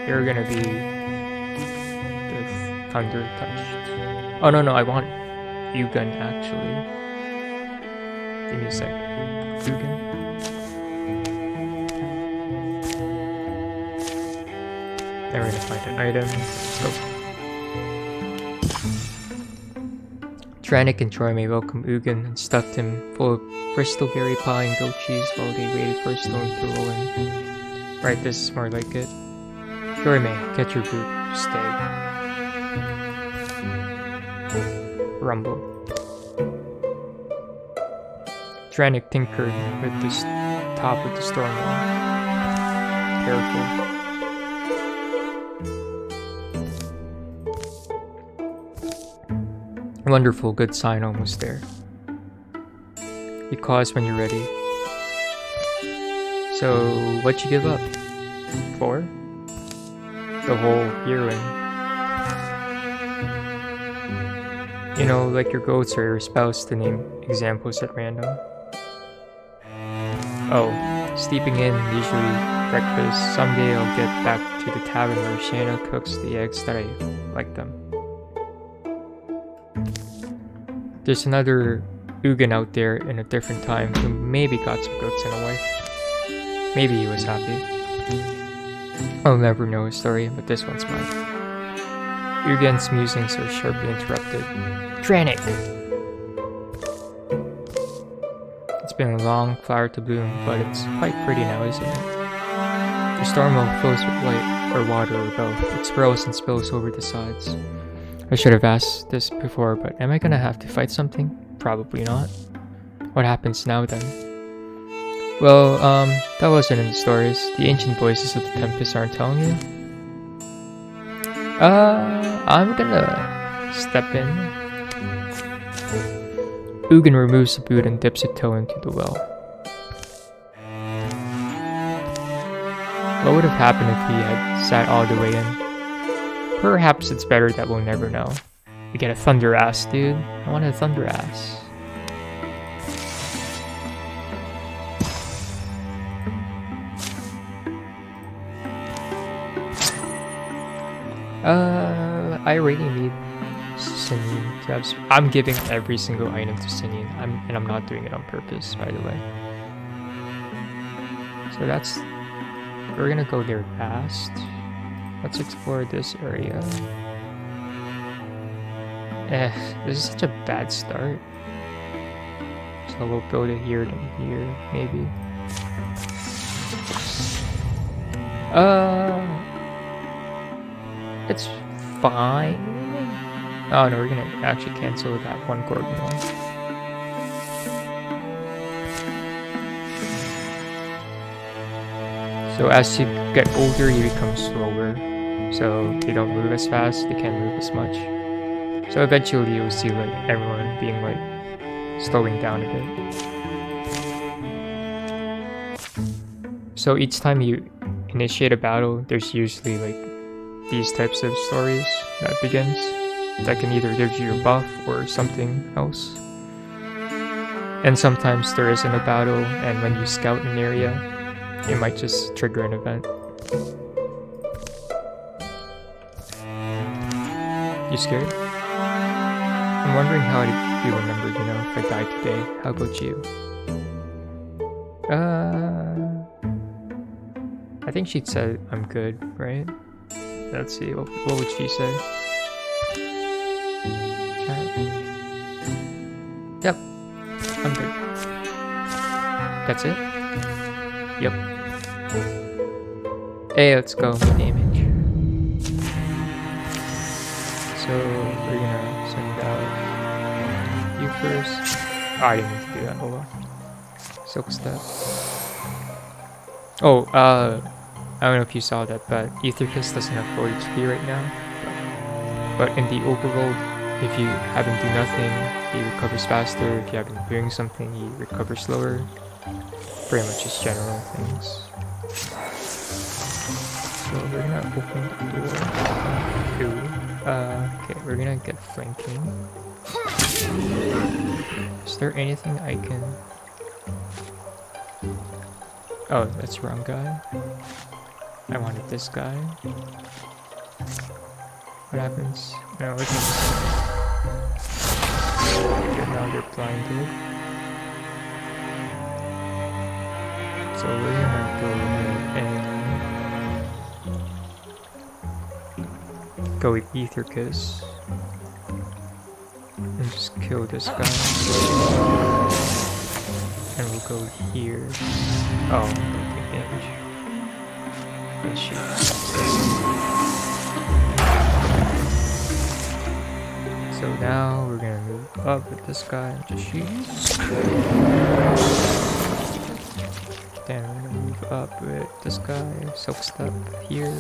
You're gonna be the thunder touched. Oh no, I want Ugin actually. Give me a sec. Ugin. Then we're gonna find an item. Let's go. Trannic and Troy welcome Ugin and stuffed him full of bristleberry pie and goat cheese while they waited for a stone to roll in. Right, this is more like it. Troy get your boot, stag. Rumble. Trannic tinkered with the top of the storm wall. Careful. Wonderful, good sign almost there. You pause when you're ready. So, what'd you give up? 4? The whole heroine. You know, like your goats or your spouse to name examples at random. Oh, sleeping in, usually breakfast. Someday I'll get back to the tavern where Shanna cooks the eggs that I like them. There's another Ugin out there in a different time who maybe got some goats and a wife. Maybe he was happy. I'll never know his story, but this one's mine. Ugin's musings are sharply interrupted. Trannic! It's been a long flower to bloom, but it's quite pretty now, isn't it? The storm will flows with light, or water, or both. It swirls and spills over the sides. I should have asked this before, but am I gonna have to fight something? Probably not. What happens now then? Well, that wasn't in the stories. The ancient voices of the Tempest aren't telling you? I'm gonna step in. Ugin removes the boot and dips a toe into the well. What would have happened if he had sat all the way in? Perhaps it's better that we'll never know. We get a thunder ass, dude. I want a thunder ass. I really need Sinin to have. I'm giving every single item to Sinin. I'm not doing it on purpose, by the way. So that's. We're gonna go there fast. Let's explore this area. This is such a bad start. So we'll build it here and here, maybe. It's fine. Oh no, we're gonna actually cancel that one Gorgon one. So as you get older, you become slower. So they don't move as fast, they can't move as much. So eventually you'll see like everyone being like slowing down a bit. So each time you initiate a battle, there's usually like these types of stories that begins. that can either give you a buff or something else. And sometimes there isn't a battle, and when you scout an area, it might just trigger an event. You scared? I'm wondering how I'd be remembered, you know, if I died today. How about you? I think she'd say I'm good, right? Let's see, what would she say? Yep, I'm good. That's it? Yep. Hey, let's go with damage. So we're gonna send out you first. Oh, I didn't mean to do that. Oh well. Silk step. Oh, I don't know if you saw that, but Aetherkiss doesn't have full HP right now. But in the overworld, if you haven't do nothing, he recovers faster. If you haven't been doing something, he recovers slower. Pretty much just general things. So we're gonna open the door. Ooh. Okay, we're gonna get flanking. Is there anything I can... Oh, that's the wrong guy. I wanted this guy. What happens? No, it doesn't. Now they're blinded. So we're gonna go ahead and go with Aetherkiss. And just kill this guy. And we'll go here. Oh, don't take damage. Let's shoot. So now we're gonna move up with this guy and just shoot. Then we're gonna move up with this guy, silk step here.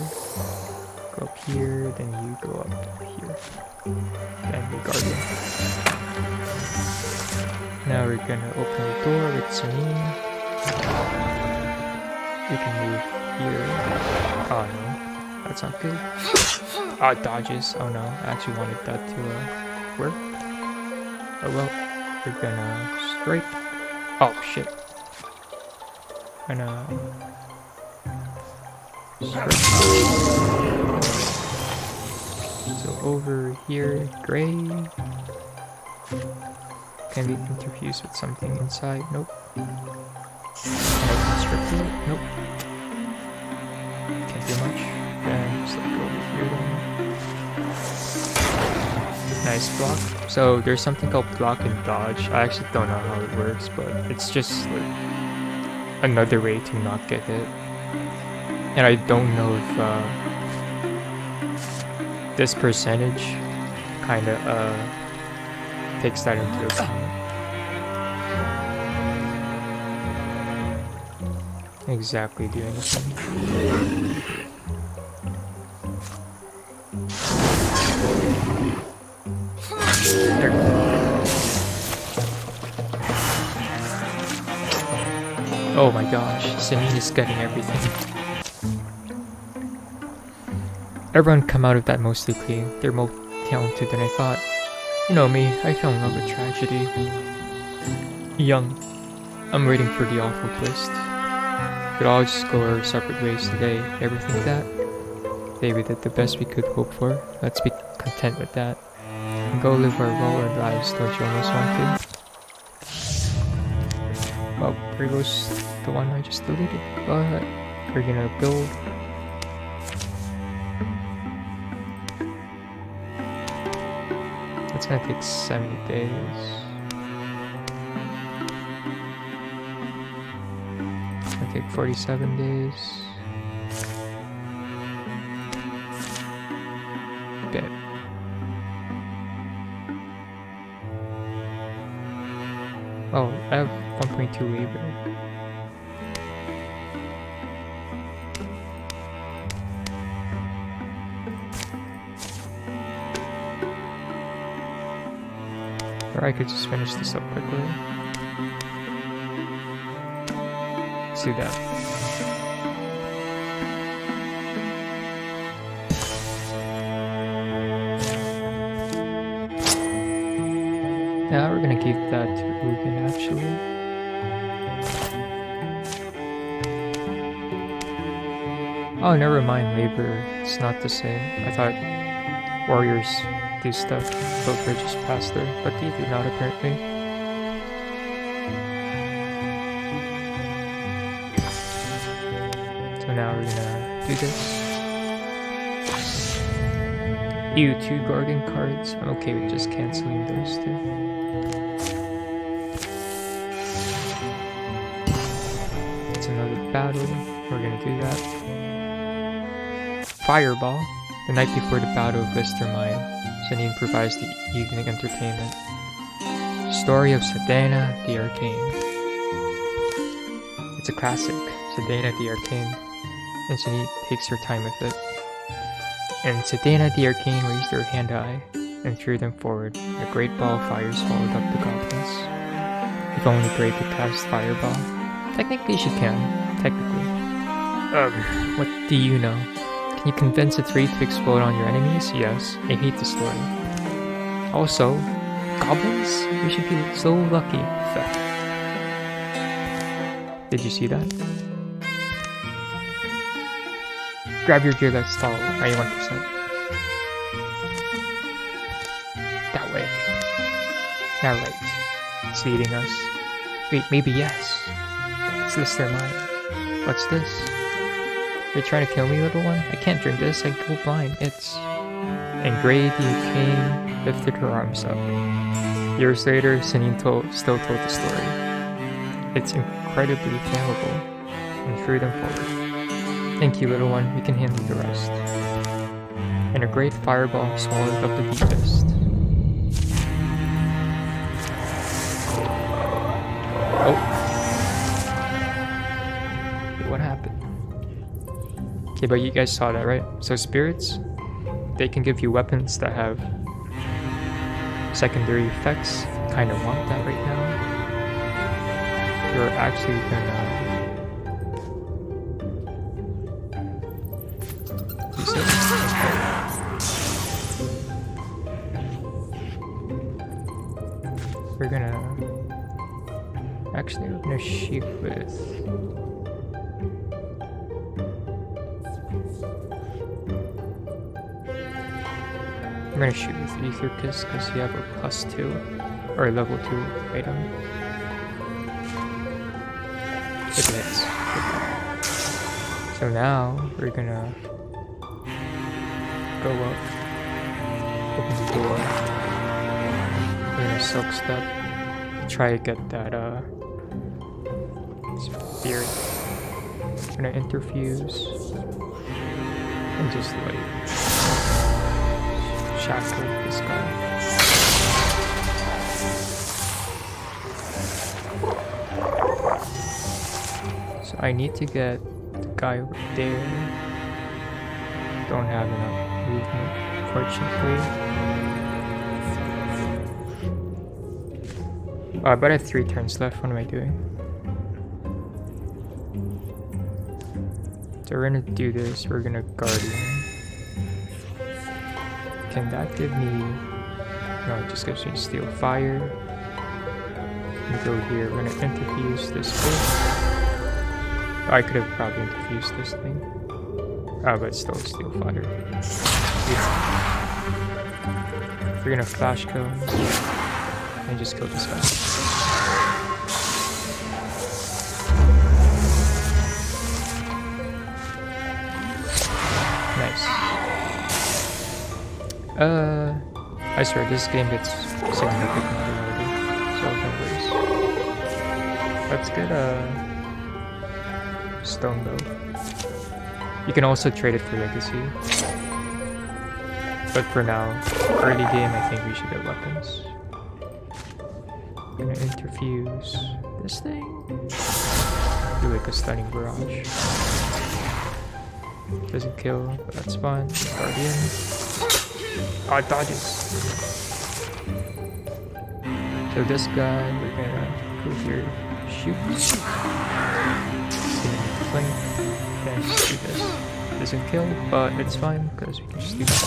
Go up here, then you go up here. And we guard him. Now we're gonna open the door with Celine. We can move here. Oh no, that's not good. Ah, dodges. Oh no, I actually wanted that to work. Oh well, we're gonna strike. Oh shit. Gonna strike. So over here, gray. Can be interfused with something inside. Nope. Can I constrict it? Nope. Can't do much. Then just like over here then. Nice block. So there's something called block and dodge. I actually don't know how it works, but it's just like another way to not get hit. And I don't know if this percentage kinda takes that into account. Exactly do anything. There. Oh my gosh, Samine is getting everything. Everyone come out of that mostly clean. They're more talented than I thought. You know me, I fell in love with tragedy. Young. I'm waiting for the awful twist. We'd all just go our separate ways today. Ever think that? Today we did the best we could hope for. Let's be content with that. And go live our well-earned lives, don't you almost want to? Well, there goes the one I just deleted. But we're gonna build. It's gonna take 70 days. It's gonna take 47 days. Okay. Oh, I have 1.2 labor. Or I could just finish this up quickly. Let's do that. Yeah, we're gonna give that to Ugin actually. Oh, never mind, labor. It's not the same. I thought warriors do stuff, build bridges faster, but they do not apparently. So now we're gonna do this. Ew, 2 Garden cards. I'm okay with just canceling those two. It's another battle. We're gonna do that. Fireball. The night before the Battle of Wildermyth, Janine provides the evening entertainment. Story of Sedena the Arcane. It's a classic, Sedena the Arcane, and Janine takes her time with it. And Sedena the Arcane raised her hand high and threw them forward. A great ball of fire swallowed up the goblins. If only Grey could cast Fireball. Technically she can. Technically. What do you know? Can you convince a tree to explode on your enemies? Yes. I hate the story. Also, goblins? You should be so lucky. Did you see that? Grab your gear, let's stall. 91%. That way. Now right. It's leading us. Wait, maybe yes. It's Wildermyth. What's this? You're trying to kill me, little one? I can't drink this, I go blind. It's... And Grey the Arcane lifted her arms up. Years later, Janine still told the story. It's incredibly flammable, and threw them forward. Thank you, little one, we can handle the rest. And a great fireball swallowed up the deepest. Oh. Wait, what happened? Okay, but you guys saw that, right? So spirits, they can give you weapons that have secondary effects. Kind of want that right now. You're actually gonna use it. Okay. We're gonna shoot with I'm gonna shoot with Ethercus because you have a +2 or a level 2 item. It hits. So now we're gonna go up, open the door. We're gonna silk step, try to get that spirit. We're gonna interfuse and just like shackle this guy. So I need to get the guy over there. Don't have enough movement, fortunately. But I have 3 turns left. What am I doing? So we're gonna do this. We're gonna Guardian. Can that give me... No, it just gives me Steel Fire. And go here. We're gonna interfuse this thing. Oh, I could have probably interfused this thing. Oh, but still Steel Fire. Yeah. We're gonna Flash Kill and just kill this guy. Nice. I swear this game gets significantly loaded, so no worries. Let's get a stone bow. You can also trade it for legacy. But for now, early game, I think we should get weapons. I'm gonna interfuse this thing. Do like a stunning barrage. Doesn't kill, but that's fine. Guardian. Oh, it dodges. So this guy, we're gonna go here, shoot. Flank. Can just do this. Doesn't kill, but it's fine because we can just do that.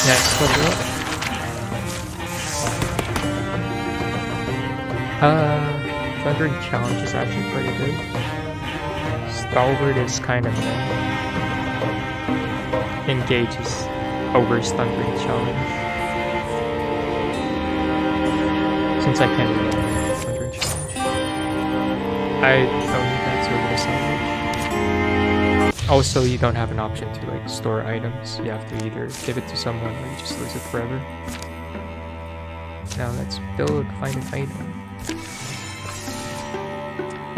Next level up. Thundering Challenge is actually pretty good. Stalwart is kind of engages over Thundering Challenge. Since I can't really Thundering Challenge, I don't think that's over the salvage. Also, you don't have an option to like store items. You have to either give it to someone or you just lose it forever. Now let's build, find an item.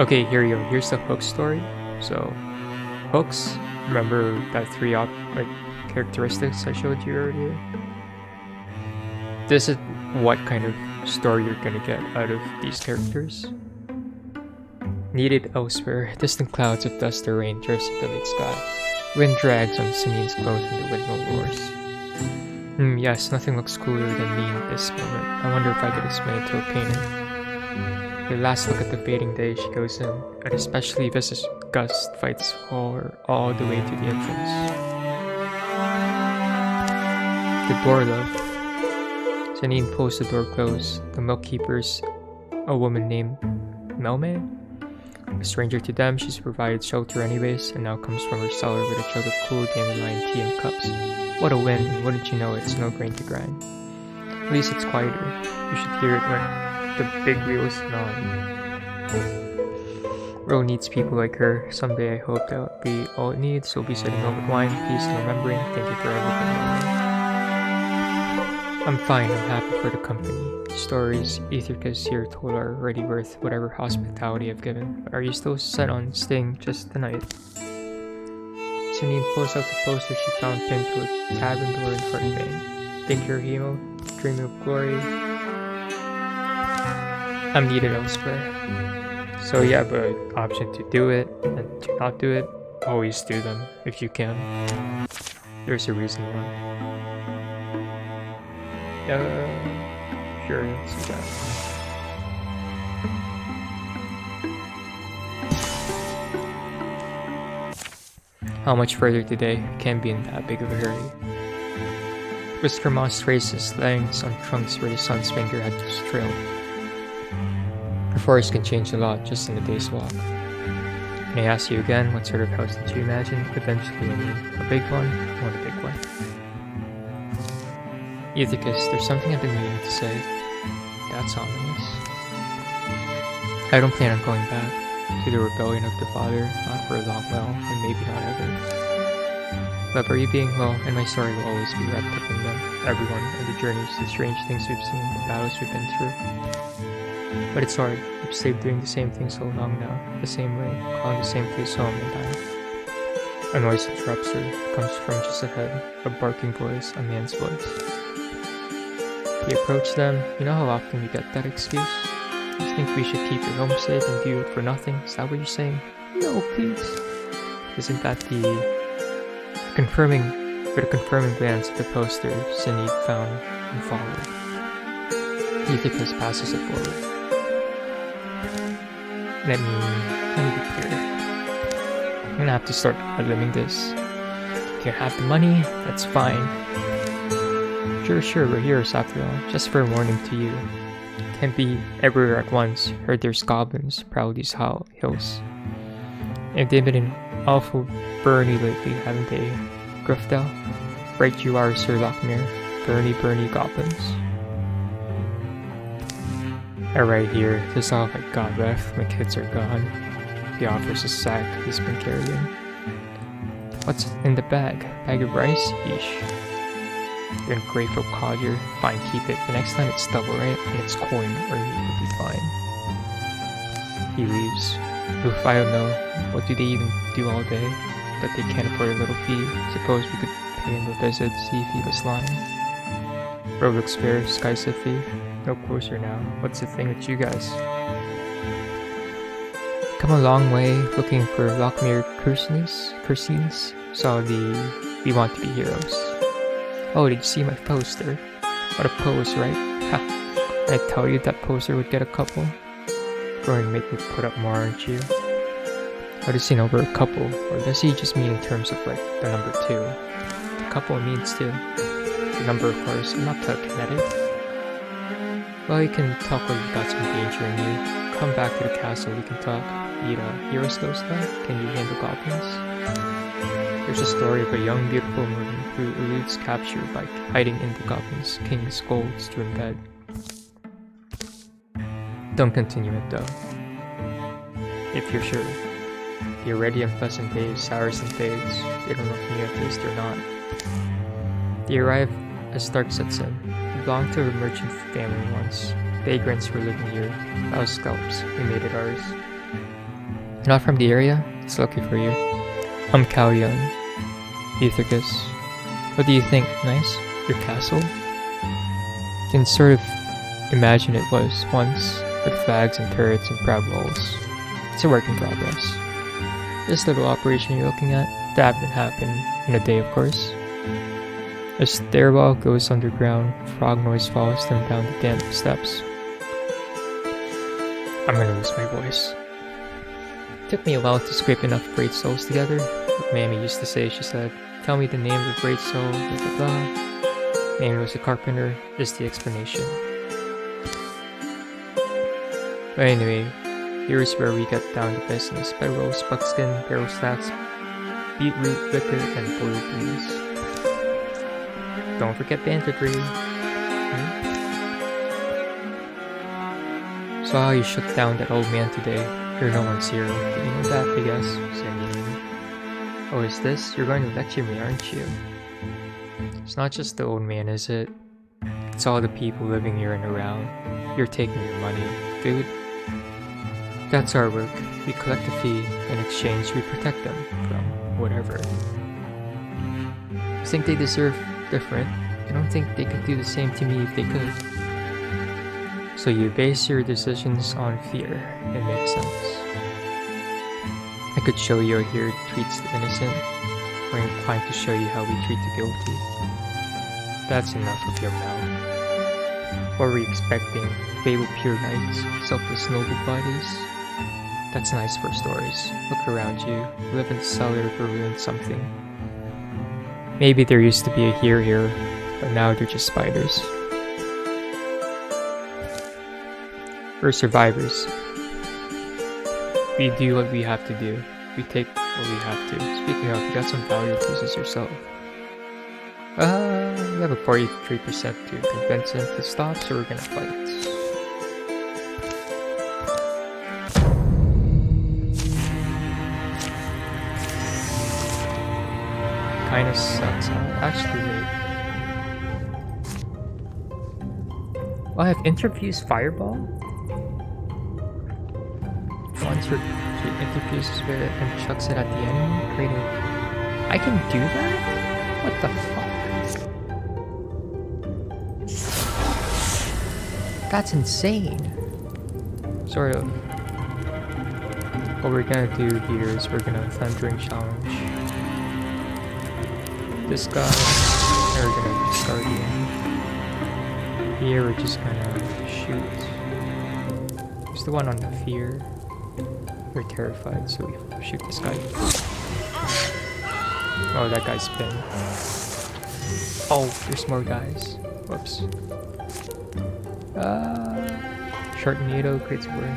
Okay, here you go. Here's the hook story. So, hooks. Remember that three characteristics I showed you earlier? This is what kind of story you're gonna get out of these characters. Needed elsewhere. Distant clouds of dust or rain drifts into the late sky. Wind drags on Sinian's clothes and the windmill roars. Yes, nothing looks cooler than me in this moment. I wonder if I could explain it to a painter. The last look at the fading day, she goes in. An especially vicious gust fights her all the way to the entrance. The door locked. Janine pulls the door closed. The milk keeper's a woman named Melman. A stranger to them, she's provided shelter anyways, and now comes from her cellar with a jug of cool dandelion tea in cups. What a wind, and wouldn't you know it's no grain to grind. At least it's quieter. You should hear it when the big wheels gnaw. World needs people like her. Someday I hope that'll be all it needs. We'll be sitting over wine, peace, and remembering. Thank you for everything. I'm fine. I'm happy for the company. Stories Ethercus here told are already worth whatever hospitality I've given. Are you still set on staying just tonight? Janine pulls out the poster she found pinned to a tavern door in Heart Bay. Think you're Hemo? Dreaming of glory? I'm needed elsewhere. So you have an option to do it and to not do it. Always do them if you can. There's a reason why. Sure, let's do that. How much further today? Can't be in that big of a hurry. Whisker Moss traces lengths on trunks where the sun's finger had just trailed. The forest can change a lot just in a day's walk. Can I ask you again, what sort of house did you imagine? Eventually, a big one? I want a big one. Eutychus, there's something I've been meaning to say. That's ominous. I don't plan on going back to the rebellion of the father, not for a long while, and maybe not ever. But are you being well, and my story will always be wrapped up in them, everyone, and the journeys, the strange things we've seen, the battles we've been through. But it's hard. We've stayed doing the same thing so long now, the same way, calling the same place home and dying. A noise interrupts her, comes from just ahead, a barking voice, a man's voice. You approach them, you know how often we get that excuse? You think we should keep your home safe and do it for nothing? Is that what you're saying? No, please. Isn't that the confirming glance at the poster Cindy found and followed? Eutychus passes it forward. Let me be clear. I'm gonna have to start limiting this. If you have the money, that's fine. Sure, we're heroes after all. Just for a warning to you. Can't be everywhere at once. Heard there's goblins prowl these hills. And they've been awful burny lately, haven't they, Griftel? Right you are, Sir Lochmere. Burny goblins. Alright here, this is all I got left. My kids are gone. He offers a sack he's been carrying. What's in the bag? Bag of rice? Yeesh. You're in grateful codger. Fine, keep it. The next time it's double, right? And it's coin or meat would be fine. He leaves. Oof, I don't know. What do they even do all day? That they can't afford a little fee? Suppose we could pay him a visit, see if he was lying. Road looks fair, sky's a thief. No closer now. What's the thing with you guys? Come a long way looking for Lochmere Cursines. Saw the We Want to Be Heroes. Oh, did you see my poster? What a pose, right? Ha! Did I tell you that poster would get a couple? Going to make me put up more, aren't you? What does he know over a couple? Or does he just mean in terms of like the number 2? The couple means 2. the number of cars, I'm not telekinetic. Well, you can talk while you've got some danger in you. Come back to the castle, we can talk. Need a hero skill stuff? Can you handle goblins? There's a story of a young, beautiful woman who eludes capture by hiding in the goblin's king's gold strewn bed. Don't continue it though. If you're sure. The already unpleasant days sours and fades. They don't know if you noticed or not. They arrive as dark sets in. We belonged to a merchant family once. Vagrants were living here. Our scalps. We made it ours. You're not from the area? It's lucky for you. I'm Callion. Euthicus. What do you think? Nice? Your castle? You can sort of imagine it was once, with flags and turrets and proud walls. It's a work in progress. This little operation you're looking at, that didn't happen in a day, of course. A stairwell goes underground, frog noise follows them down the damp steps. I'm gonna lose my voice. Took me a while to scrape enough great souls together. Like Mammy used to say, she said, tell me the name of the great soul, blah blah blah. Mammy was a carpenter, is the explanation. But anyway, here's where we get down to business. Bedrolls, buckskin, barrel stacks, beetroot, liquor, and boiled beans. Don't forget banditry. So how you shut down that old man today? You're no one's hero. Did you know that, I guess? Said Ian. Oh, is this? You're going to lecture me, aren't you? It's not just the old man, is it? It's all the people living here and around. You're taking your money. Food? That's our work. We collect a fee. In exchange, we protect them from whatever. You think they deserve different? I don't think they could do the same to me if they could. So you base your decisions on fear. It makes sense. I could show you how here treats the innocent. We're inclined to show you how we treat the guilty. That's enough of your mouth. What were you expecting? Fabled pure knights, selfless noble bodies? That's nice for stories. Look around you. You live in the cellar of a ruined something. Maybe there used to be a hero here, but now they're just spiders. We're survivors. We do what we have to do. We take what we have to. Speaking of, you got some value pieces yourself. We have a 43% to convince him to stop, so we're gonna fight. Kinda sucks. Actually, wait. I have interviews Fireball? Once she interfuses with it and chucks it at the enemy, creating... I can do that? What the fuck? That's insane. Sort of. What we're gonna do here is we're gonna Thundering Challenge this guy, and we're gonna discard him. Here we're just gonna shoot. There's the one on the fear. We're terrified, so we shoot this guy. Oh, that guy's pinned. Oh, there's more guys. Whoops. Sharknado creates burn.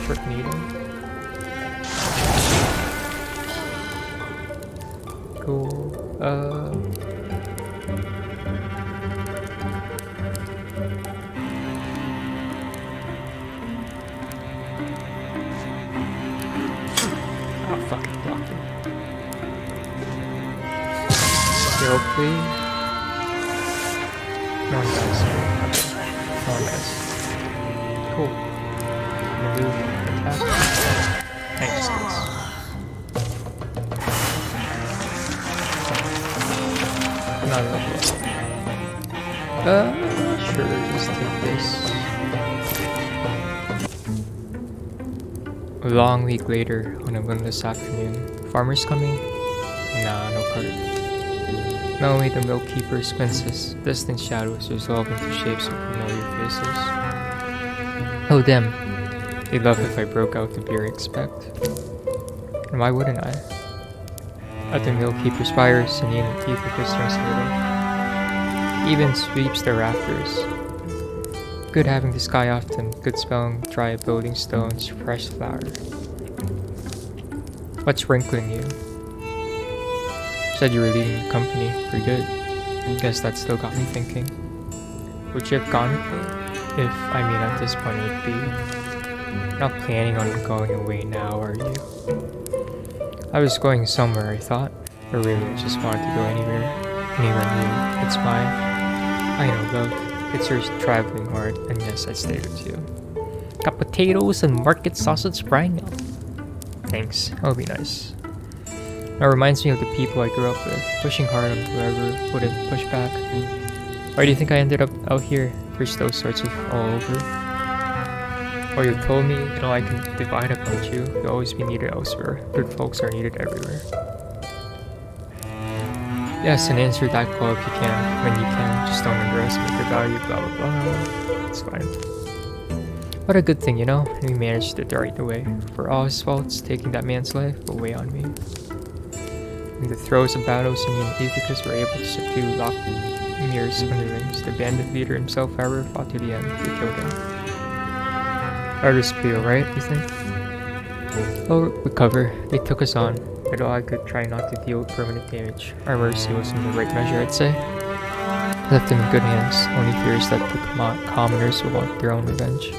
Sharknado. Cool. Fucking blocked it. Hopefully. No one dies. No one dies. Cool. Move. Attack. Thanks, guys. Not enough. Sure, just take this. A long week later, on a windless afternoon, farmers coming? Nah, no cart. Not only the milk keeper squints, distant shadows resolve into shapes of familiar faces. Oh, them. They'd love if I broke out the beer I expect. And why wouldn't I? At the mill keeper spires and the Ethicus turns little. Even sweeps the rafters. Good having the sky often, good spelling dry building stones, fresh flour. What's wrinkling you? Said you were leaving the company. Pretty good. Guess that still got me thinking. Would you have gone? If, I mean, at this point it would be. Not planning on going away now, are you? I was going somewhere, I thought. Or really, I just wanted to go anywhere. Anywhere new. It's mine. I know, love. It's yours traveling hard, and yes, I stay with you. Got potatoes and market sausage frying up. Thanks, that'll be nice. That reminds me of the people I grew up with, pushing hard on whoever wouldn't push back. Why do you think I ended up out here? There's those sorts of all over. Or you told me, I can divide about you. You'll always be needed elsewhere. Good folks are needed everywhere. Yes, and answer that call if you can, when you can. Just don't underestimate the value, blah blah blah. It's fine. What a good thing, we managed it the right way. For all his faults, taking that man's life will weigh on me. In the throes of battle, Simeon and Ethicus were able to subdue Lockmir's underlings. The bandit leader himself, however, fought to the end. They killed him. Artist be alright, you think? Oh, recover. They took us on. I did all I could try not to deal with permanent damage. Our mercy was in the right measure, I'd say. Left him in good hands. Only fears that the commoners will want their own revenge.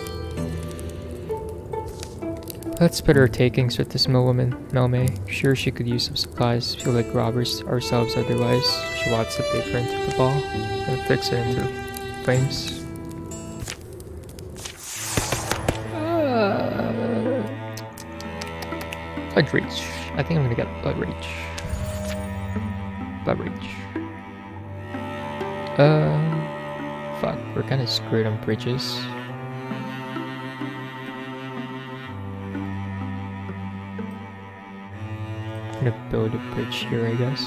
Let's split our takings with this millwoman, Melme. Sure, she could use some supplies. Feel like robbers ourselves otherwise. She wants the paper into the ball and fix it into flames. Blood Reach. I think I'm gonna get Blood Reach. Blood Reach. Fuck, we're kinda screwed on bridges. I'm gonna build a bridge here, I guess.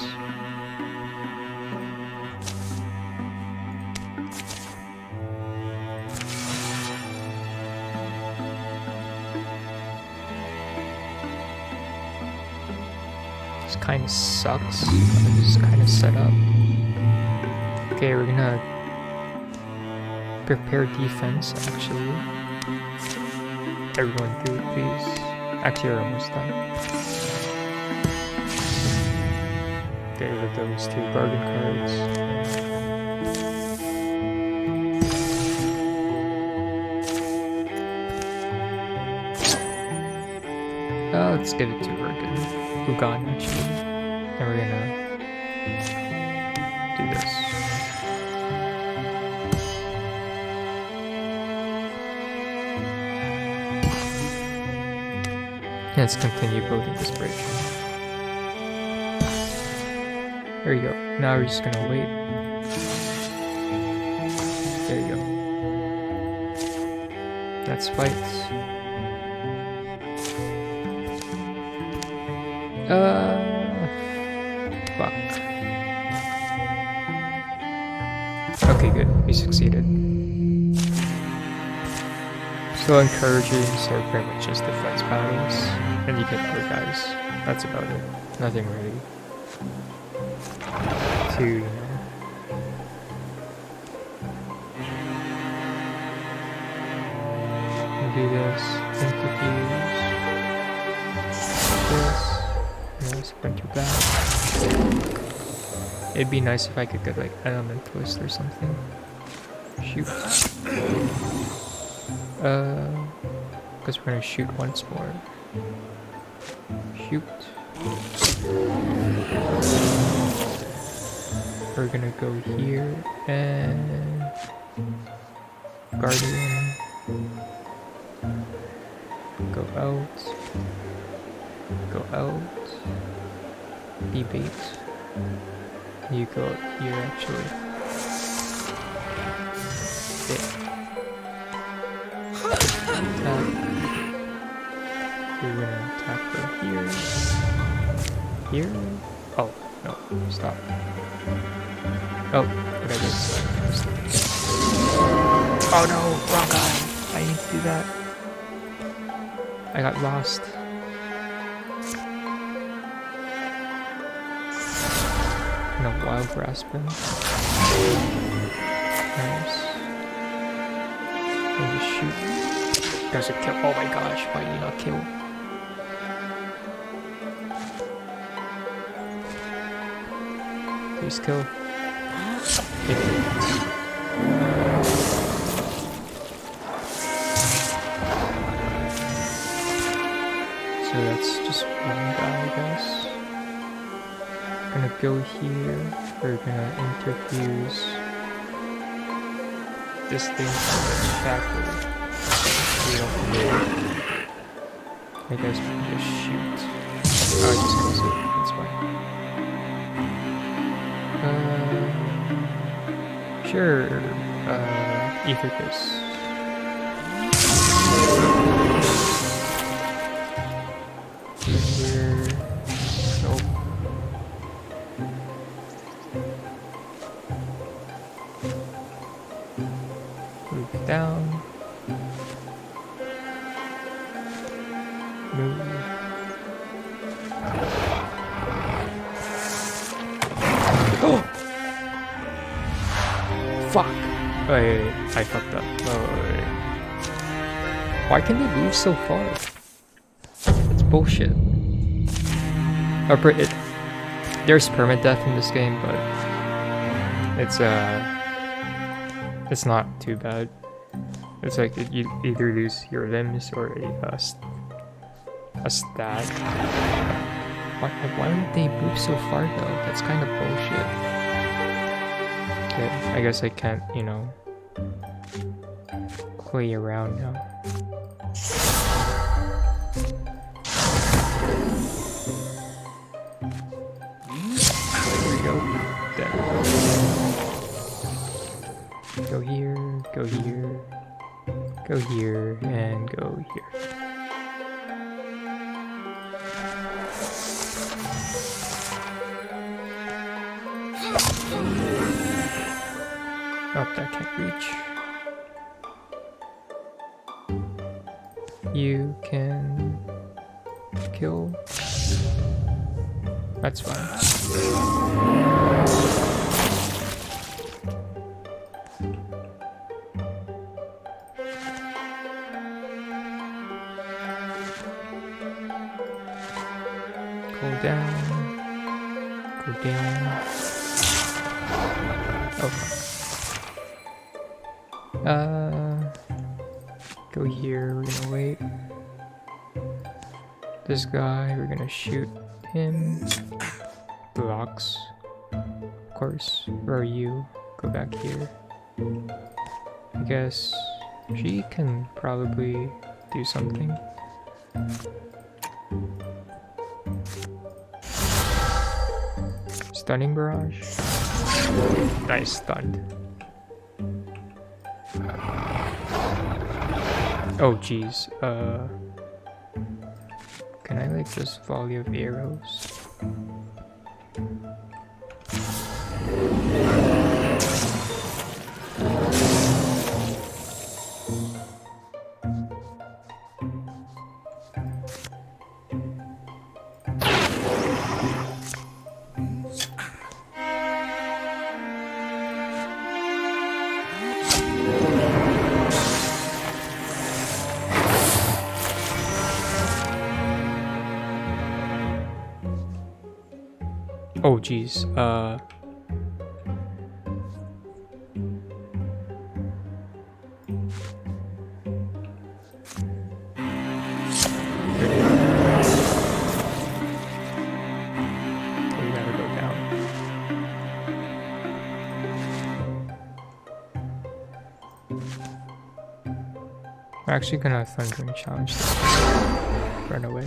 This kinda sucks. This is kinda set up. Okay, we're gonna prepare defense, actually. Everyone do it, please. Actually, we're almost done. Get rid of those 2 bargain cards. Let's give it to Ugan, actually. And we're gonna do this. Let's continue building this bridge. There you go. Now we're just gonna wait. There you go. Let's fight. Fuck. Okay, good. We succeeded. So encouraging, so pretty much just defense battles. And you get other guys. That's about it. Nothing really. To do this, interfuse this, and sprinter back. It'd be nice if I could get like elementalist or something. Shoot. Because we're gonna shoot once more. Shoot. We're gonna go here and Guardian. Go out. Go out. Debate. You go out here actually. Yeah. Attack. We're gonna attack from here. Here? Oh, no, stop. Oh, what I did. Oh no, wrong guy. I need to do that. I got lost. wild grasping. Nice. And just shoot. Does it kill? Oh my gosh, why did you not kill? Please kill. Hit it. So that's just one guy, I guess. Gonna go here. We're gonna interfuse this thing from the shackle. We don't need. I guess we can just shoot. Oh, I just close it. That's fine. Sure. Ether this. Here. Nope. Move down. Move. Oh! Fuck! Wait, I fucked up. Wait. Why can they move so far? That's bullshit. There's permadeath in this game, but it's not too bad. It's like you either lose your limbs or a stat. Why would they move so far though? That's kind of bullshit. Okay, I guess I can't, you know, play around now. There we go. There. Go here, go here, go here, and go here. Oh, that can't reach. You can kill. That's fine. Go down. Go down. Oh. Go here, we're gonna wait. This guy, we're gonna shoot him. Blocks. Of course. Where are you? Go back here. I guess she can probably do something. Stunning barrage. Nice, stunned. Oh jeez, can I like just volley of arrows? Oh jeez, we gotta go down. I'm actually gonna thundering challenge this. Run away.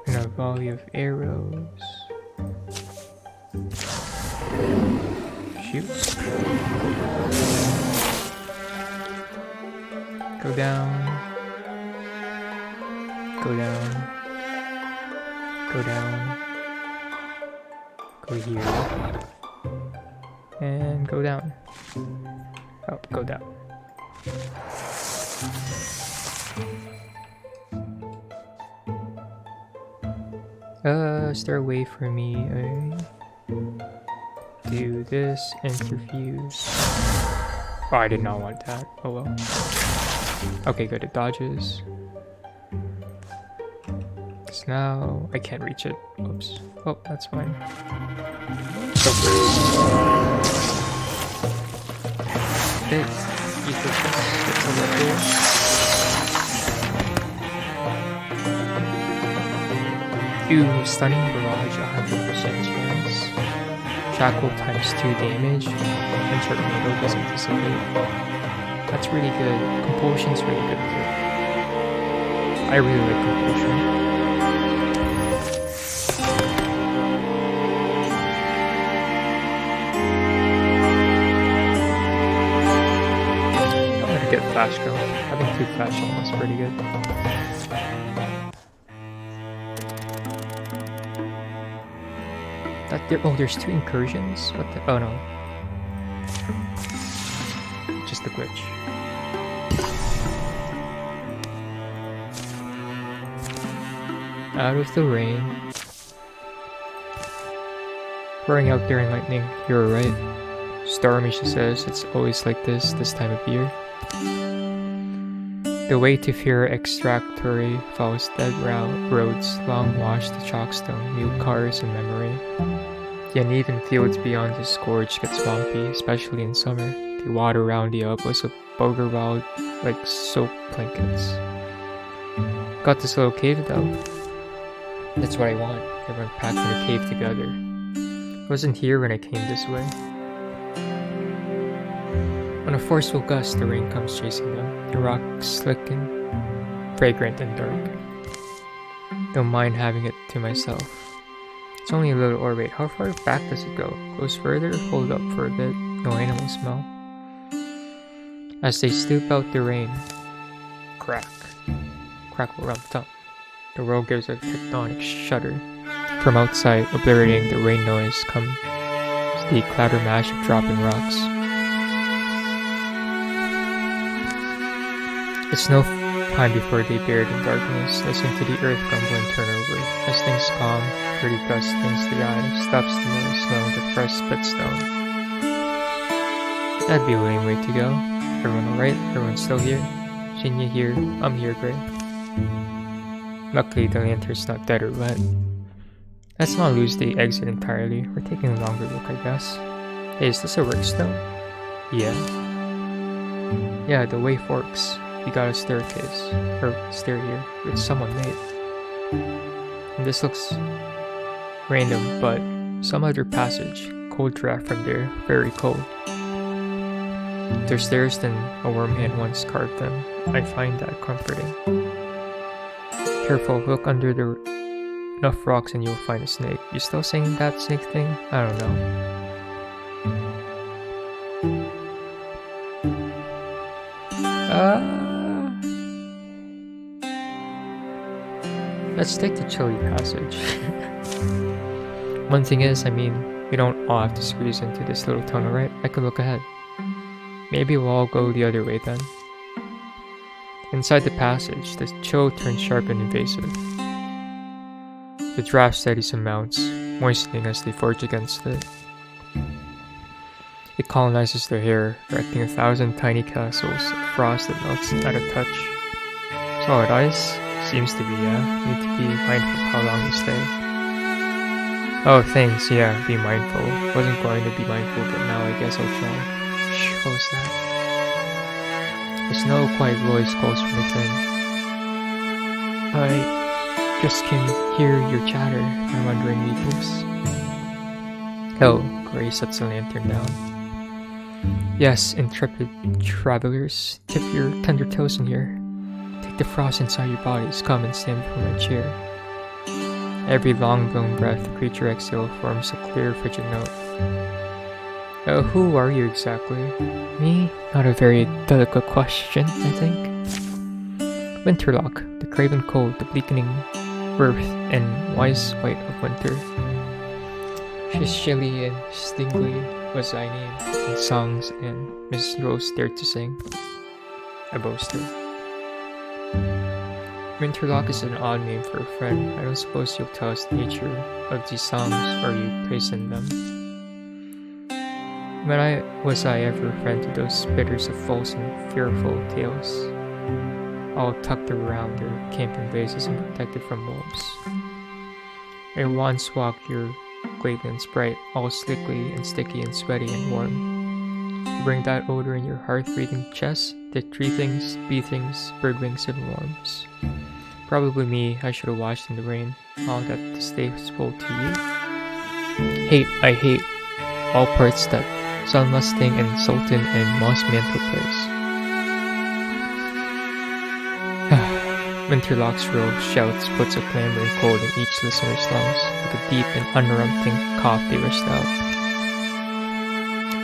And a volley of arrows. Shoot. Go down. Go down. Go down. Go here. and go down. Oh, go down. Is there a way for me to do this? Interfuse. Oh, I did not want that. Oh well. Okay, good. It dodges. So now I can't reach it. Oops. Oh, that's fine. So it's Ooh, stunning barrage, 100% chance. Shackle times 2 damage. And tornado doesn't dissipate. That's really good. Compulsion's really good too. I really like compulsion. Get flash going. Having 2 flash is pretty good. Oh, there's 2 incursions? What the? Oh no. Just a glitch. Out of the rain. Pouring out there in lightning. You're right. Stormy, she says. It's always like this time of year. The way to fear extractory follows dead roads, long washed chalkstone, new cars and memory. The uneven fields beyond the scourge get swampy, especially in summer. The water around the elbows of Bogerwald like soap blankets. Got this little cave though. That's what I want. Everyone packed in a cave together. I wasn't here when I came this way. On a forceful gust, the rain comes chasing them. The rocks slick and fragrant and dark. Don't mind having it to myself. It's only a little orbit. How far back does it go? Goes further? Hold up for a bit. No animal smell. As they stoop out the rain, crack. Crackle around the top. The world gives a tectonic shudder. From outside, obliterating the rain noise, comes the clatter mash of dropping rocks. It's no time before they buried in darkness. Listen to the earth grumble and turn over. As things calm, pretty dust stings the eye, stops the nose, smelling the fresh split stone. That'd be a lame way to go. Everyone alright? Everyone's still here? Shinya here. I'm here, Gray. Luckily, the lantern's not dead or wet. Let's not lose the exit entirely. We're taking a longer look, I guess. Hey, is this a work stone? Yeah. Yeah, the way forks. We got a staircase, or stair here, which someone made. And this looks random, but some other passage. Cold draft from there, very cold. If they're stairs, then a worm hand once carved them. I find that comforting. Careful, look under the enough rocks and you'll find a snake. You still saying that snake thing? I don't know. Let's take the chilly passage. One thing is, I mean, we don't all have to squeeze into this little tunnel, right? I could look ahead. Maybe we'll all go the other way then. Inside the passage, the chill turns sharp and invasive. The draft steadies and mounts, moistening as they forge against it. It colonizes their hair, erecting 1,000 tiny castles of frost that melts at a touch. Solid ice? Seems to be, yeah. Need to be mindful of how long you stay. Oh, thanks, yeah, be mindful. Wasn't going to be mindful, but now I guess I'll try. Shh, what was that? The snow quiet voice calls from within. I just can hear your chatter, my wandering meeples. Oh, Gray sets the lantern down. Yes, intrepid travelers, tip your tender toes in here. Take the frost inside your bodies, come and stand before my chair. Every long-blown breath the creature exhales forms a clear, frigid note. Who are you exactly? Me? Not a very delicate question, I think. Winterlock, the craven cold, the bleakening earth, and wise white of winter. She's chilly and stingly, was I named in songs and Mrs. Rose dared to sing? I boasted. Winterlock is an odd name for a friend. I don't suppose you'll tell us the nature of these songs, or you praising them. When was I ever a friend to those spitters of false and fearful tales, all tucked around their camping places and protected from wolves? I once walked your Gladlands bright, all slickly and sticky and sweaty and warm. You bring that odor in your hearth-breathing chest, the tree things, bee things, bird wings, and worms. Probably me, I should have washed in the rain, all that distasteful to you. I hate all parts that sun-lusting and sultan and moss-mantle place. Winterlock's shrill shouts puts a clamoring cold in each listener's lungs, like a deep and unrelenting cough they rushed out.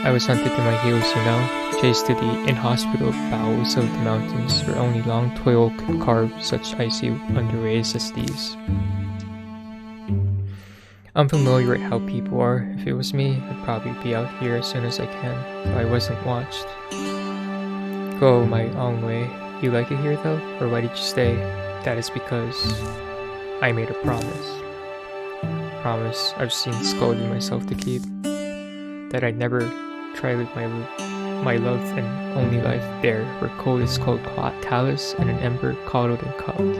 I was hunted to my heels, you know, chased to the inhospitable bowels of the mountains where only long toil could carve such icy underways as these. I'm familiar with how people are. If it was me, I'd probably be out here as soon as I can, so I wasn't watched. Go my own way. You like it here though? Or why did you stay? That is because I made a promise. Promise I've seen scolded myself to keep. That I'd never try with my love and only life bare, where cold is called callous and an ember coddled and cupped.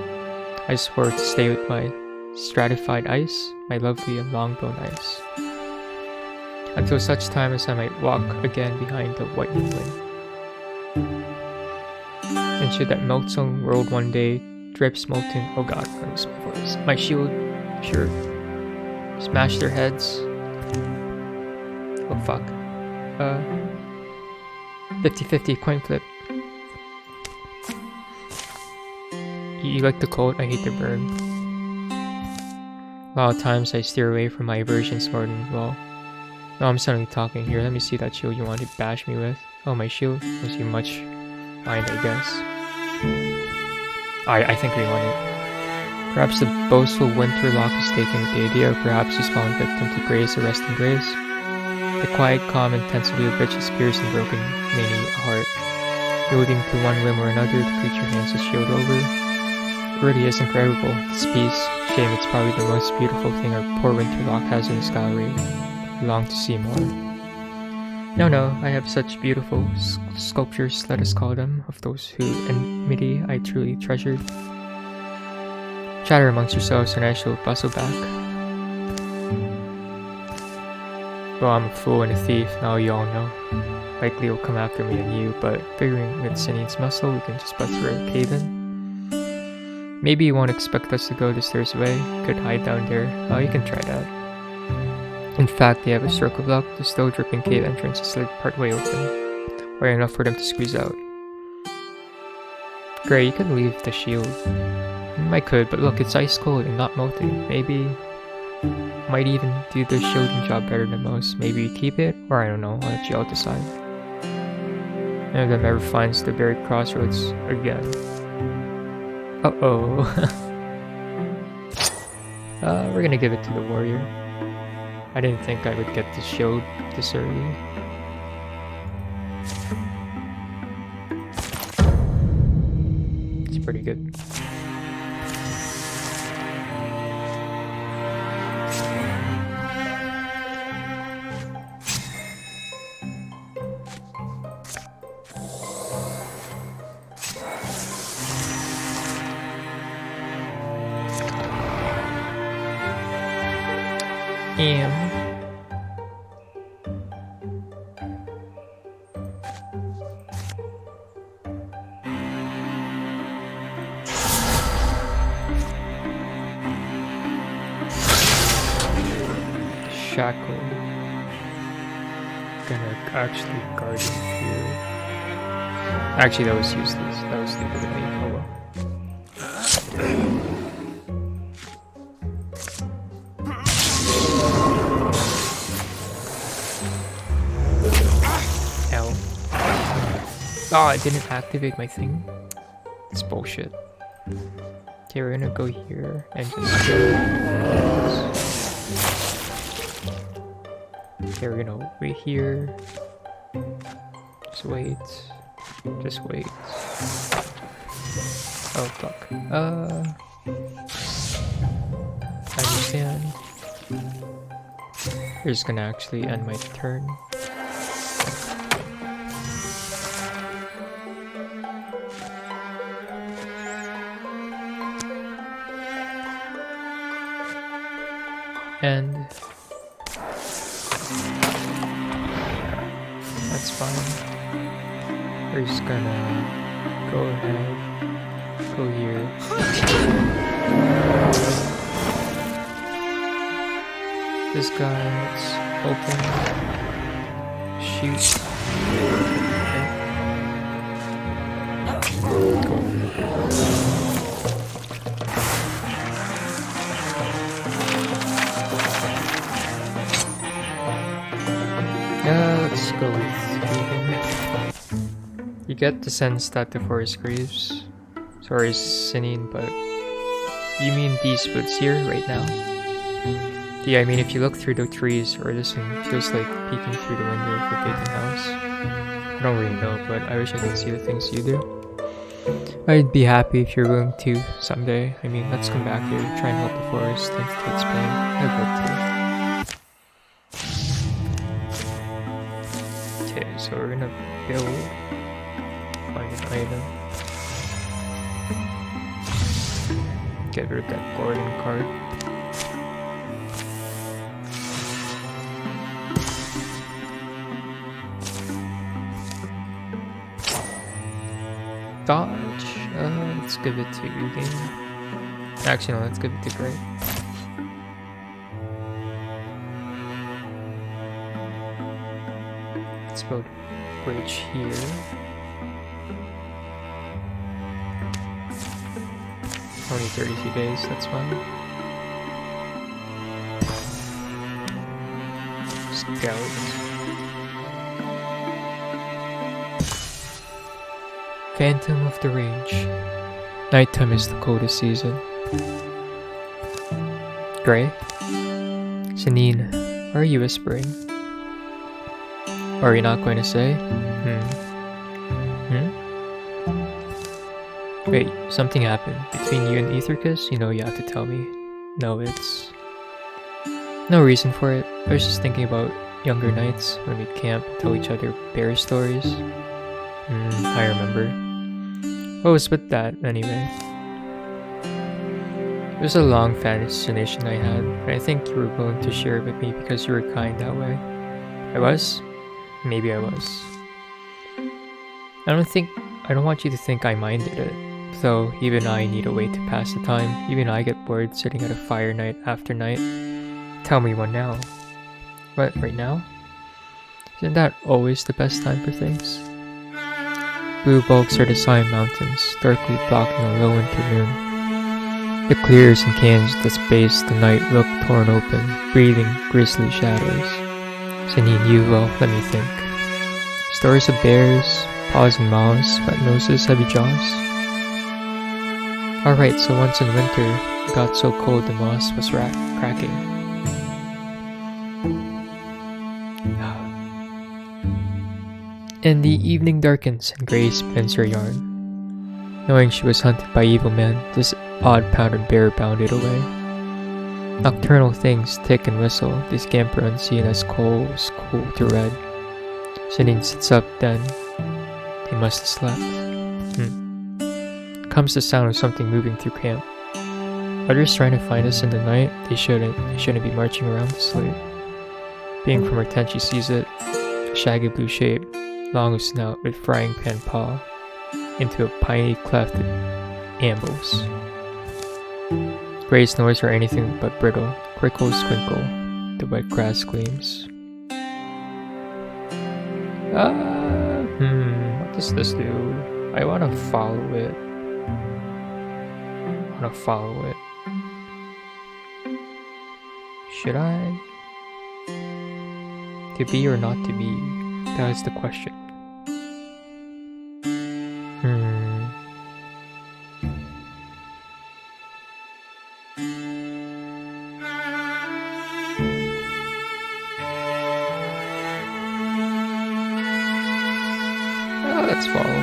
I swore to stay with my stratified ice, my lovely and long-bone ice, until such time as I might walk again behind the whitening wind. And should that meltstone world one day drips molten, oh god, I lose my voice. My shield, sure, smash their heads. Oh fuck. 50-50 coin flip. You like the cold, I hate the burn. A lot of times I steer away from my aversions more than, well, no, I'm suddenly talking here. Let me see that shield you want to bash me with. Oh, my shield? Was you much mind, I guess. I think we won it. Perhaps the boastful Winterlock is taken with the idea, or perhaps he's fallen victim to Gray's arresting grace. The quiet, calm intensity of which has pierced and broken many a heart. Yielding to one whim or another, the creature hands his shield over. It really is incredible, this piece. Shame it's probably the most beautiful thing our poor Winterlock has in his gallery. I long to see more. No, I have such beautiful sculptures, let us call them, of those who enmity I truly treasured. Chatter amongst yourselves and I shall bustle back. Well, I'm a fool and a thief, now you all know. Likely he'll come after me and you, but figuring with Sinian's muscle, we can just bust through a cave in. Maybe you won't expect us to go the stairs away, could hide down there. Oh, you can try that. In fact, they have a stroke of luck. The still dripping cave entrance is slid partway open, wide enough for them to squeeze out. Gray, you can leave the shield. I could, but look, it's ice cold and not melting. Maybe might even do the shielding job better than most. Maybe you keep it, or I don't know, I'll let you all decide. None of them ever finds the buried crossroads again. Uh-oh. We're gonna give it to the warrior. I didn't think I would get the shield this early. It's pretty good. Shackle. Gonna actually guard him here. Actually, that was useless. That was stupid of me. Oh well. Ow. Oh, I didn't activate my thing. It's bullshit. Okay, we're gonna go here and just Okay, we're gonna wait here. Just wait. Just wait. Oh fuck. I understand. We're just gonna actually end my turn. And that's fine. We're just gonna go ahead, go here. This guy's open. Shoot. Let's go with Steven. You get the sense that the forest grieves. Sorry, Sinine, but you mean these woods here right now? Yeah, I mean if you look through the trees or listen, it feels like peeking through the window of a vacant house. I don't really know, but I wish I could see the things you do. I'd be happy if you're willing to someday. I mean, let's come back here, try and help the forest and to its pain. I'd love to. Okay, so we're gonna build, find an item, get rid of that Gordon card. Dodge. Let's give it to Ugin. Actually, no, let's give it to Gray. Let's build a bridge here. Only 32 days, that's fine. Scout. Phantom of the Range. Nighttime is the coldest season. Gray? Janine, why are you whispering? Or are you not going to say? Wait, something happened. Between you and Ethercus? You know you have to tell me. No, it's... no reason for it. I was just thinking about younger nights when we'd camp and tell each other bear stories. I remember. What was with that, anyway? It was a long fascination I had, and I think you were willing to share it with me because you were kind that way. I was? Maybe I was. I don't want you to think I minded it, though even I need a way to pass the time. Even I get bored sitting at a fire night after night. Tell me one now. What, right now? Isn't that always the best time for things? Blue bulks are the Siam Mountains, darkly blocking a low winter moon. The clears and canyons that space the night look torn open, breathing grisly shadows. Janine, you, well, let me think. Stories of bears, paws and maws, wet noses, heavy jaws. Alright, so once in winter, it got so cold the moss was cracking. And the evening darkens and Gray spins her yarn. Knowing she was hunted by evil men, this odd-pounded bear bounded away. Nocturnal things tick and whistle, they scamper unseen as coals cool to red. Janine sits up then. They must have slept. Comes the sound of something moving through camp. Others trying to find us in the night, they shouldn't be marching around this late. Being from her tent, she sees it, a shaggy blue shape, long snout with frying pan paw, into a piney cleft that ambles. Gray's snores are anything but brittle, crickles twinkle, the wet grass gleams. What does this do? I wanna follow it. Should I? To be or not to be? That is the question. thoughts follow,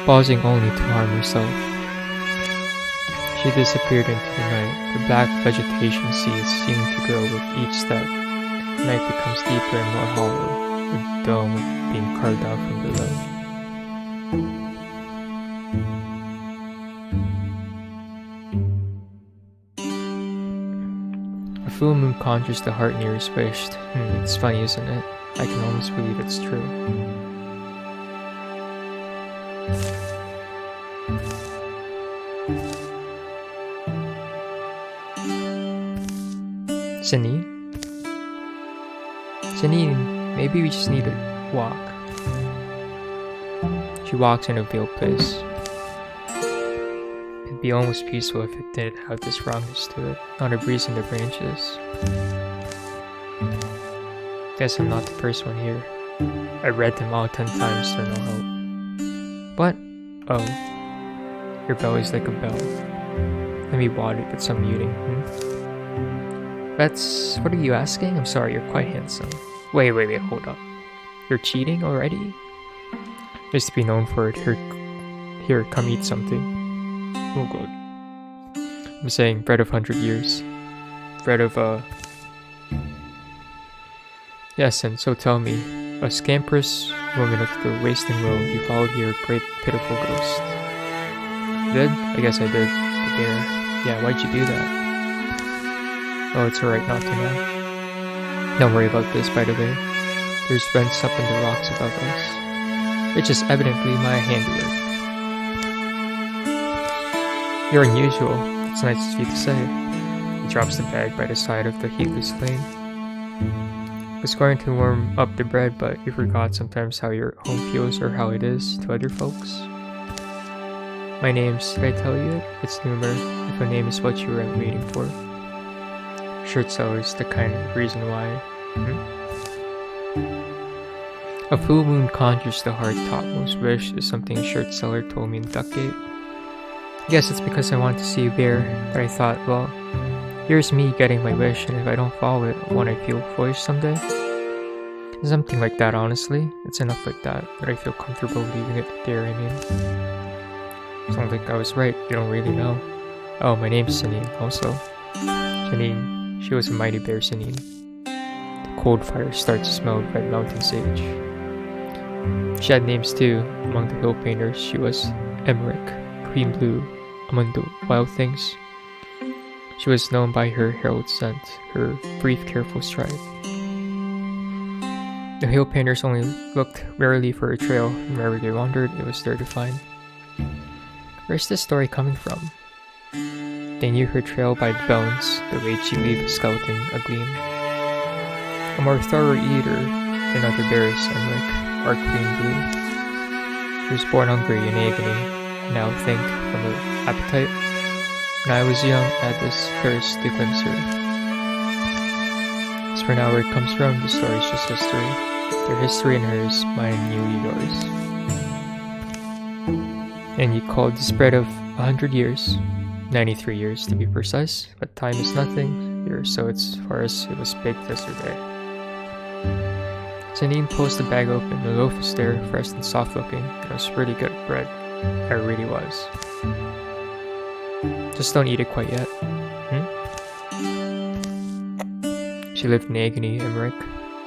pausing only to harm herself. She disappeared into the night. The black vegetation seas seemed to grow with each step. The night becomes deeper and more hollow, the dome being carved out from below. A full moon conjures the heart nearest wished. It's funny, isn't it? I can almost believe it's true. Janine, maybe we just need to walk. She walks in a veiled place. It'd be almost peaceful if it didn't have this wrongness to it, not a breeze in the branches. Guess I'm not the first one here. I read them all 10 times for no help. What? Oh, your bell is like a bell. Let me water it with some muting. What are you asking? I'm sorry, you're quite handsome. Wait, hold up. You're cheating already? Used to be known for it. Here, come eat something. Oh god. I'm saying bread of 100 years. Bread of, Yes, and so tell me, a scamperous woman of the wasting road, you followed your great pitiful ghost. Did? I guess I did. But there. Yeah, why'd you do that? Oh, it's alright not to know. Don't worry about this, by the way. There's vents up in the rocks above us, which is evidently my handiwork. You're unusual. It's nice of you to say. He drops the bag by the side of the heatless flame. I was going to warm up the bread, but you forgot sometimes how your home feels or how it is to other folks. My name's, did I tell you it? It's Numer, if a name is what you were waiting for. Shirt seller is the kind of reason why. A full moon conjures the heart topmost wish is something a shirt seller told me in Duckgate. I guess it's because I wanted to see a bear, but I thought, well, here's me getting my wish, and if I don't follow it, won't I feel foolish someday? Something like that, honestly. It's enough like that I feel comfortable leaving it there, I mean. Sounds like I was right, you don't really know. Oh, my name's Janine, also. Janine. She was a mighty bear, Janine. The cold fire starts to smell of red mountain sage. She had names too. Among the hill painters, she was Emmerich, Cream Blue. Among the wild things, she was known by her herald scent, her brief, careful stride. The hill painters only looked rarely for a trail, and wherever they wandered, it was there to find. Where's this story coming from? They knew her trail by the bones, the way she leave a skeleton agleam. A more thorough eater than other bears, Emmerich, our Queen Blue. She was born hungry in agony, now think from her appetite. When I was young, I had this thirst to glimpse her. As for now where it comes from, the story's just history. Their history and hers, mine newly yours. And you called the spread of 100 years. 93 years to be precise, but time is nothing here, so it's for us it was baked yesterday. Janine pulls the bag open, the loaf was there, fresh and soft looking. It was really good bread. It really was. Just don't eat it quite yet. She lived in agony, Emmerich,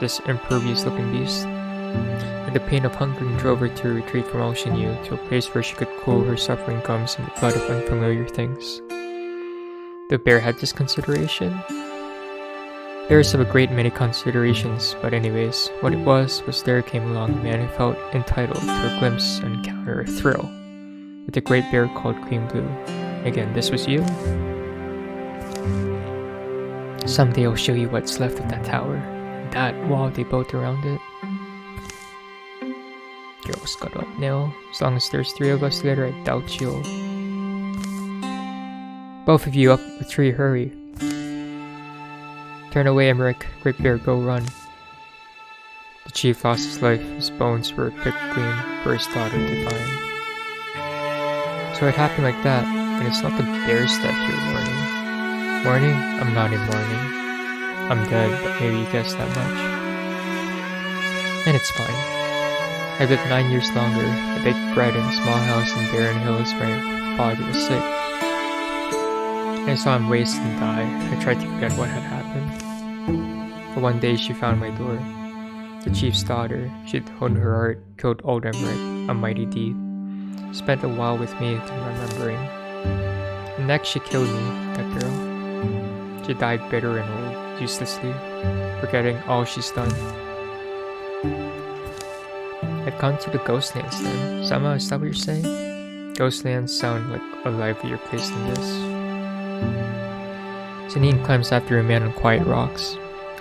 this impervious looking beast. And the pain of hunger drove her to retreat from all she knew, to a place where she could cool her suffering gums in the blood of unfamiliar things. The bear had this consideration? Bears have a great many considerations, but anyways, what it was there came along a man who felt entitled to a glimpse and encounter a thrill with a great bear called Cream Blue. Again, this was you? Someday I'll show you what's left of that tower, and that wall they built around it. Girls got up now. As long as there's 3 of us together, I doubt you'll. Both of you up the tree, hurry. Turn away, Emmerich. Great bear, go run. The chief lost his life. His bones were picked clean for his daughter to find. So it happened like that, and it's not the bear's death you're mourning. Mourning? I'm not in mourning. I'm dead, but maybe you guessed that much. And it's fine. I lived 9 years longer. I baked bread in a small house in barren hills where my father was sick. I saw him waste and die. I tried to forget what had happened. But one day she found my door. The chief's daughter, she'd honed her art, killed old Emmerich, a mighty deed. Spent a while with me to remembering. And next she killed me, that girl. She died bitter and old, uselessly, forgetting all she's done. I've gone to the Ghostlands then. Sama, is that what you're saying? Ghostlands sound like a livelier place than this. Janine climbs after a man on quiet rocks.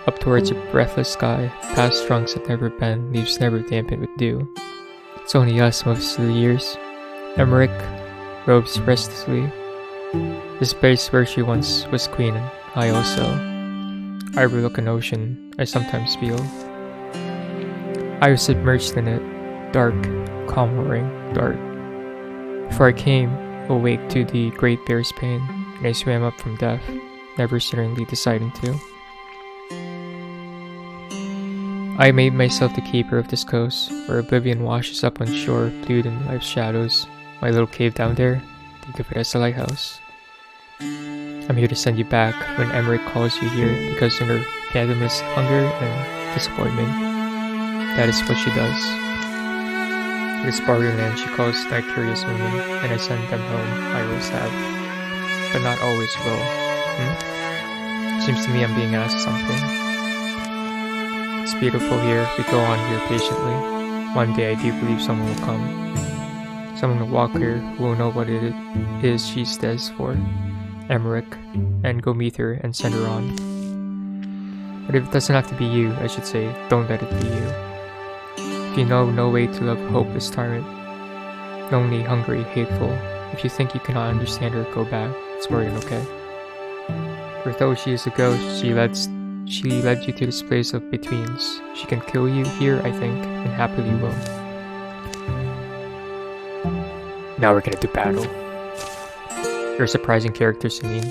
Up towards a breathless sky, past trunks that never bend, leaves never dampened with dew. It's only us most of the years. Emmerich robes restlessly. This place where she once was queen, and I also. I overlook an ocean I sometimes feel. I was submerged in it, dark, calm roaring, dark. Before I came awake to the great bear's pain, and I swam up from death, never certainly deciding to. I made myself the keeper of this coast, where oblivion washes up on shore, blued in life's shadows. My little cave down there, think of it as a lighthouse. I'm here to send you back when Emmerich calls you here, because in her fathomless hunger and disappointment, that is what she does. This borderland she calls that curious woman, and I send them home. I always have, but not always will. Seems to me I'm being asked something. It's beautiful here. We go on here patiently. One day I do believe someone will come. Someone will walk here who will know what it is she stands for, Emmerich, and go meet her and send her on. But if it doesn't have to be you, I should say, don't let it be you. If you know no way to love a hopeless tyrant, lonely, hungry, hateful, if you think you cannot understand her, go back. It's more than okay. For though she is a ghost, she led you to this place of betweens. She can kill you here, I think, and happily will. Now we're gonna do battle. You're a surprising character, Celine.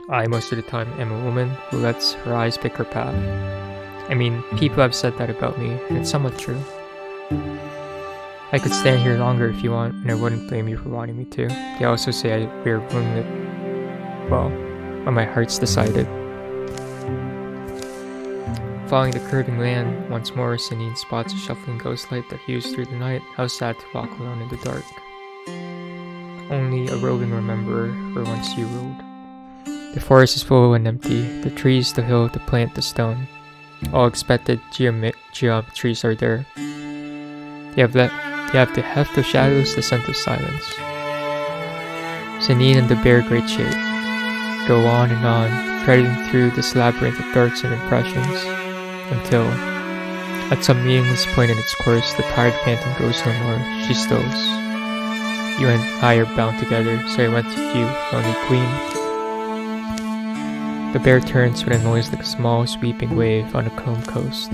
I, most of the time, am a woman who lets her eyes pick her path. I mean, people have said that about me, and it's somewhat true. I could stand here longer if you want, and I wouldn't blame you for wanting me to. They also say I wear Wildermyth, well, when my heart's decided. Following the curving land, once more, Sanine spots a shuffling ghost light that hues through the night. How sad to walk alone in the dark. Only a roving rememberer where once you ruled. The forest is full and empty, the trees, the hill, the plant, the stone. All expected geometries are there. You have the heft of shadows, the scent of silence. Sanine and the bare great shape go on, threading through this labyrinth of darks and impressions, until, at some meaningless point in its course, the tired phantom goes no more. She stills. You and I are bound together, so I went to you, lonely queen. The bear turns with a noise like a small, sweeping wave on a calm coast.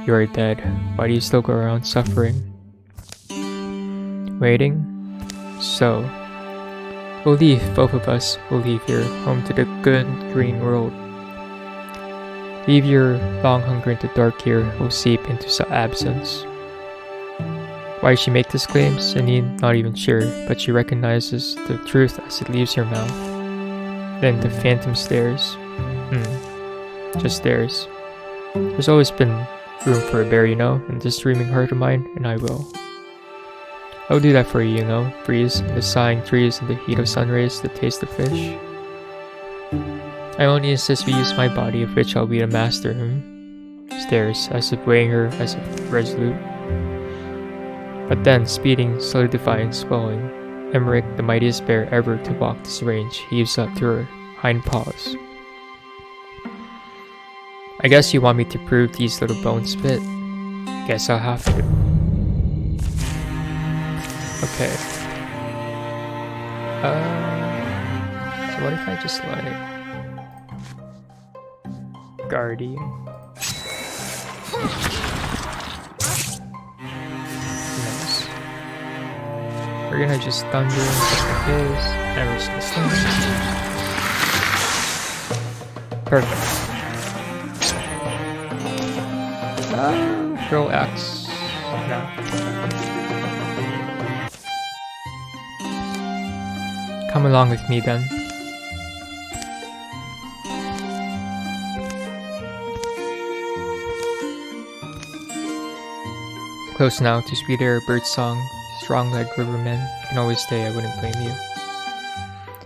You are dead. Why do you still go around suffering? Waiting? So, we'll leave, both of us. We'll leave here, home to the good, green world. Leave your long hunger into dark here, will seep into absence. Why she make this claim? Sanine not even sure, but she recognizes the truth as it leaves her mouth. Then the phantom stares. Just stares. There's always been room for a bear, you know, in this dreaming heart of mine, and I will. I'll do that for you, you know, breeze, and the sighing trees, and the heat of sun rays, the taste of fish. I only insist we use my body, of which I'll be the master, Stares, as if weighing her, as if resolute. But then, speeding, solidifying, swelling, Emmerich, the mightiest bear ever to walk this range, heaves up to her hind paws. I guess you want me to prove these little bones fit. Guess I'll have to. Okay. So what if I just Guardian? Nice. We're gonna just thunder just in case. And we're just gonna stun. Perfect. Throw axe. now. Come along with me then. Close now to sweet air, birdsong, strong-legged rivermen. Can always stay, I wouldn't blame you.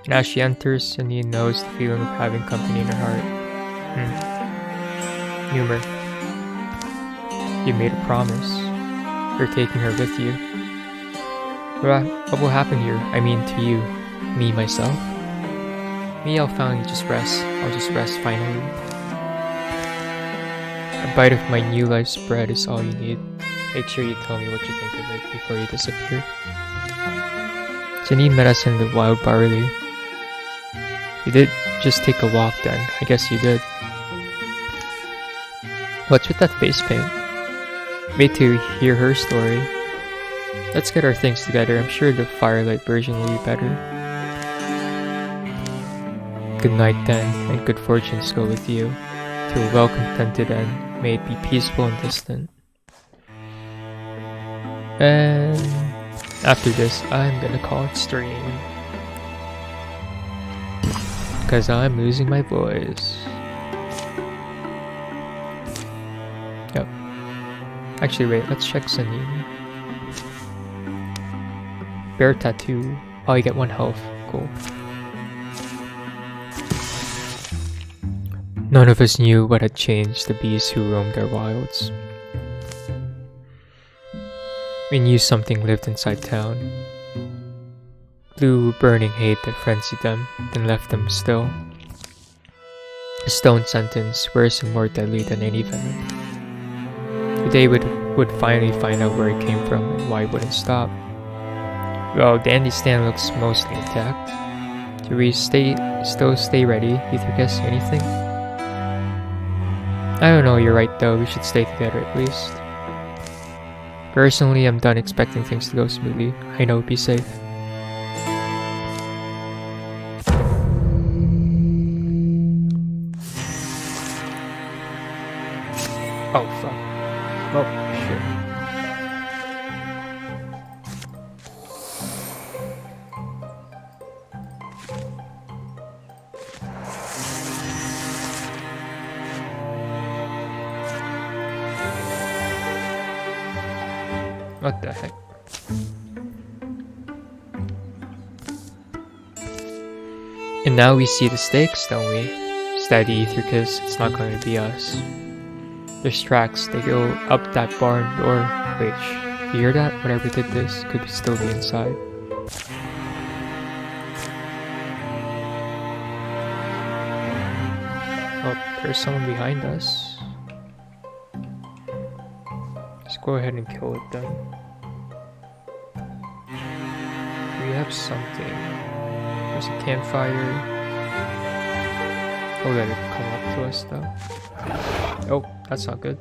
And as she enters, Janine knows the feeling of having company in her heart. Humor. You made a promise. You're taking her with you. What will happen here? I mean to you. Me, myself? Me, I'll finally just rest. I'll just rest finally. A bite of my new life's bread is all you need. Make sure you tell me what you think of it before you disappear. Janine met us in the wild barley. You did just take a walk then. I guess you did. What's with that face paint? Wait to hear her story. Let's get our things together. I'm sure the firelight version will be better. Good night then, and good fortunes go with you. To a well-contented end, may it be peaceful and distant. And after this, I'm gonna call it stream. Because I'm losing my voice. Yep. Actually, wait, let's check Sanine. Bear tattoo. Oh, you get 1 health. Cool. None of us knew what had changed the beasts who roamed our wilds. We knew something lived inside town. Blue burning hate that frenzied them, then left them still. A stone sentence, worse and more deadly than any venom. The day would finally find out where it came from and why it wouldn't stop. Well, the Andy stand looks mostly intact. Do we still stay ready? Either guess anything? I don't know, you're right though, we should stay together at least. Personally, I'm done expecting things to go smoothly. I know, be safe. Oh, fuck. Oh, shit. What the heck? And now we see the stakes, don't we? Steady, Ethercus, it's not going to be us. There's tracks, they go up that barn door. Wait, you hear that? Whatever did this could still be inside. Oh, there's someone behind us. Let's go ahead and kill it then. We have something. There's a campfire. Oh, let it come up to us though. Oh, that's not good.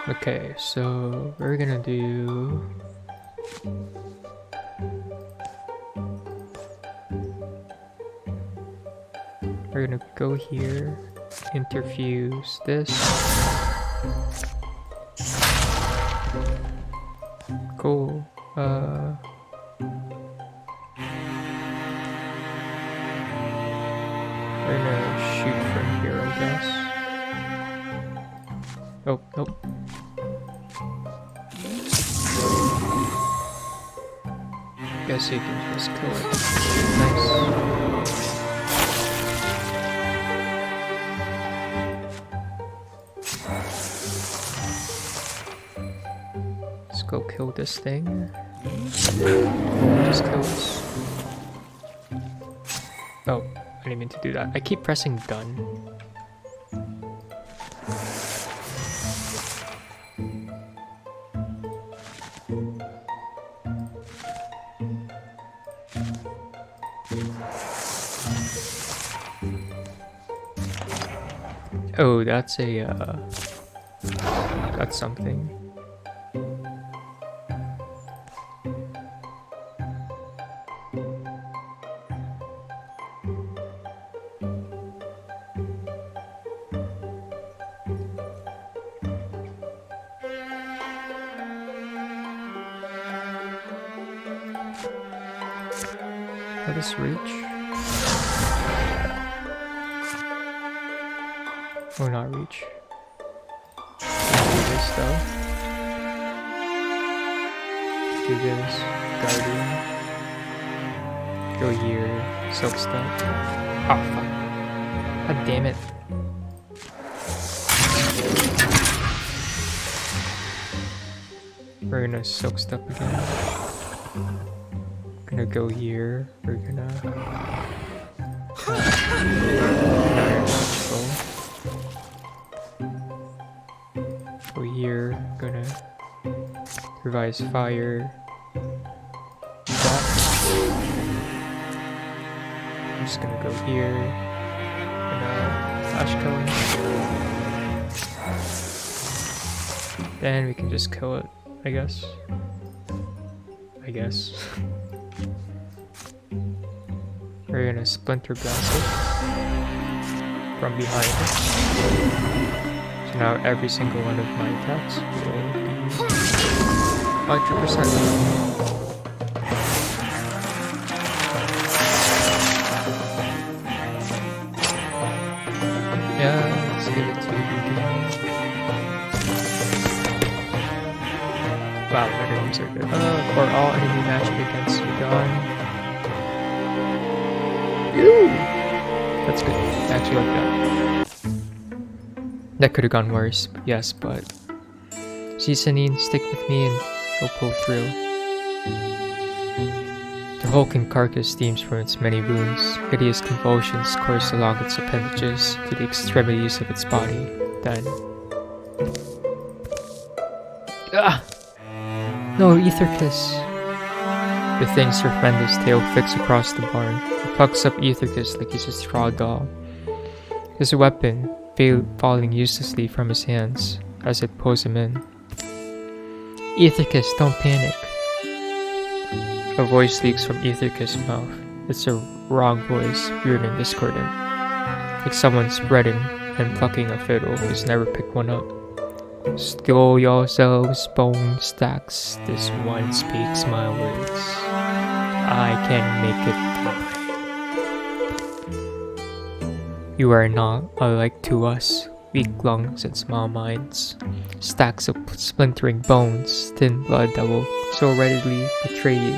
Okay, so we're gonna do... We're gonna go here, interfuse this. Cool. We're gonna shoot from here, I guess. Oh, nope. Guess you can just kill it. Nice. Let's go kill this thing. Just kill this. Oh, I didn't mean to do that. I keep pressing done. Oh, that's a, that's something. Let us reach. Or not reach. Do this though. Do this. Guardian. Go here. Silk step. Oh fuck. God damn it. We're gonna silk step again. Gonna go here. We're gonna go here. Gonna revise fire. I'm just gonna go here. Gonna flash kill. Then we can just kill it, I guess. We're gonna splinter blast it from behind. So now every single one of my attacks will be 100%. Yeah, let's get it to begin. Wow, my enemies are good. Or all enemy magic against you gone. Ew! That's good. I actually like that. That could have gone worse, yes, but Seasoning, stick with me and you'll pull through. The hulking carcass steams from its many wounds. Hideous convulsions course along its appendages to the extremities of its body. Then... Ah! No, Etherkiss! The thing's tremendous tail flicks across the barn. It plucks up Etherkiss like he's a straw doll. His weapon falling uselessly from his hands as it pulls him in. Etherkiss, don't panic. A voice leaks from Etherkiss' mouth. It's a wrong voice, weird and discordant. Like someone spreading and plucking a fiddle who's never picked one up. Stole yourselves, bone stacks. This one speaks my words. I can make it die. You are not alike to us, weak lungs and small minds. Stacks of splintering bones, thin blood that will so readily betray you.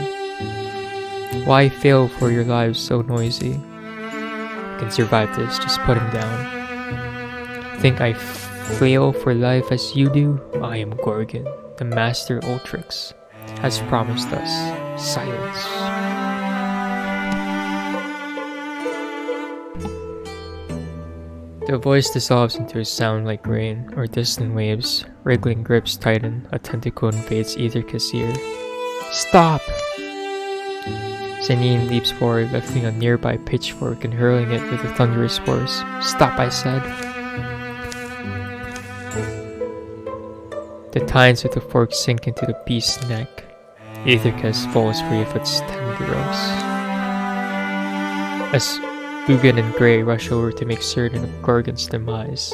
Why fail for your lives so noisy? You can survive this, just put him down. Think I flail for life as you do? I am Gorgon, the master Ulstryx has promised us silence. The voice dissolves into a sound like rain or distant waves. Wriggling grips tighten, a tentacle invades Etherkiss' ear. Stop! Zanine leaps forward, lifting a nearby pitchfork and hurling it with a thunderous force. Stop, I said. The tines of the fork sink into the beast's neck. Etherkiss falls free of its tendrils. As Ugin and Grey rush over to make certain of Gorgon's demise,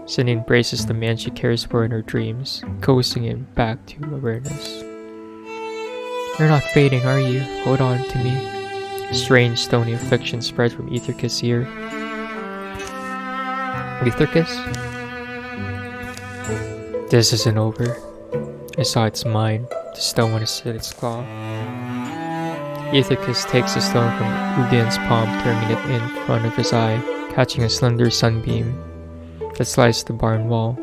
Zanine braces the man she cares for in her dreams, coaxing him back to awareness. You're not fading, are you? Hold on to me. A strange, stony affliction spread from Etherkiss' ear. Etherkiss? This isn't over. I saw its mind. The stone when it set its claw. Etherkiss takes the stone from Ugin's palm, turning it in front of his eye, catching a slender sunbeam that sliced the barn wall.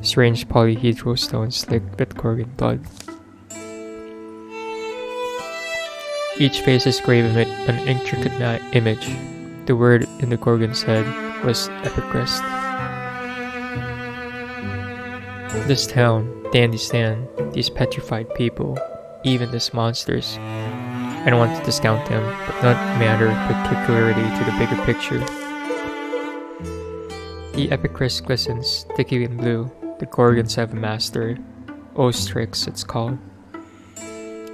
Strange polyhedral stones slicked with Gorgon blood. Each face is graven with an intricate image. The word in the Gorgon's head was Epicrest. This town, Dandystan, these petrified people, even these monsters. I don't want to discount them, but not matter particularly to the bigger picture. The Epicrest glistens, thickly in blue. The Gorgons have a master. Ulstryx, it's called.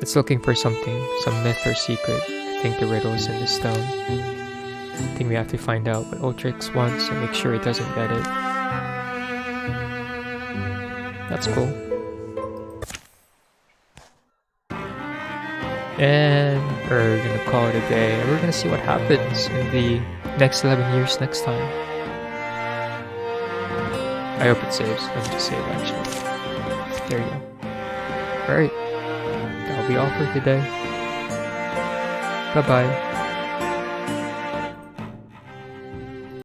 It's looking for something, some myth or secret. I think the riddle is in the stone. I think we have to find out what Ulstryx wants and make sure he doesn't get it. That's cool. And we're gonna call it a day, and we're gonna see what happens in the next 11 years next time. I hope it saves. Let me just save actually. There you go. Alright. That'll be all for today. Bye bye.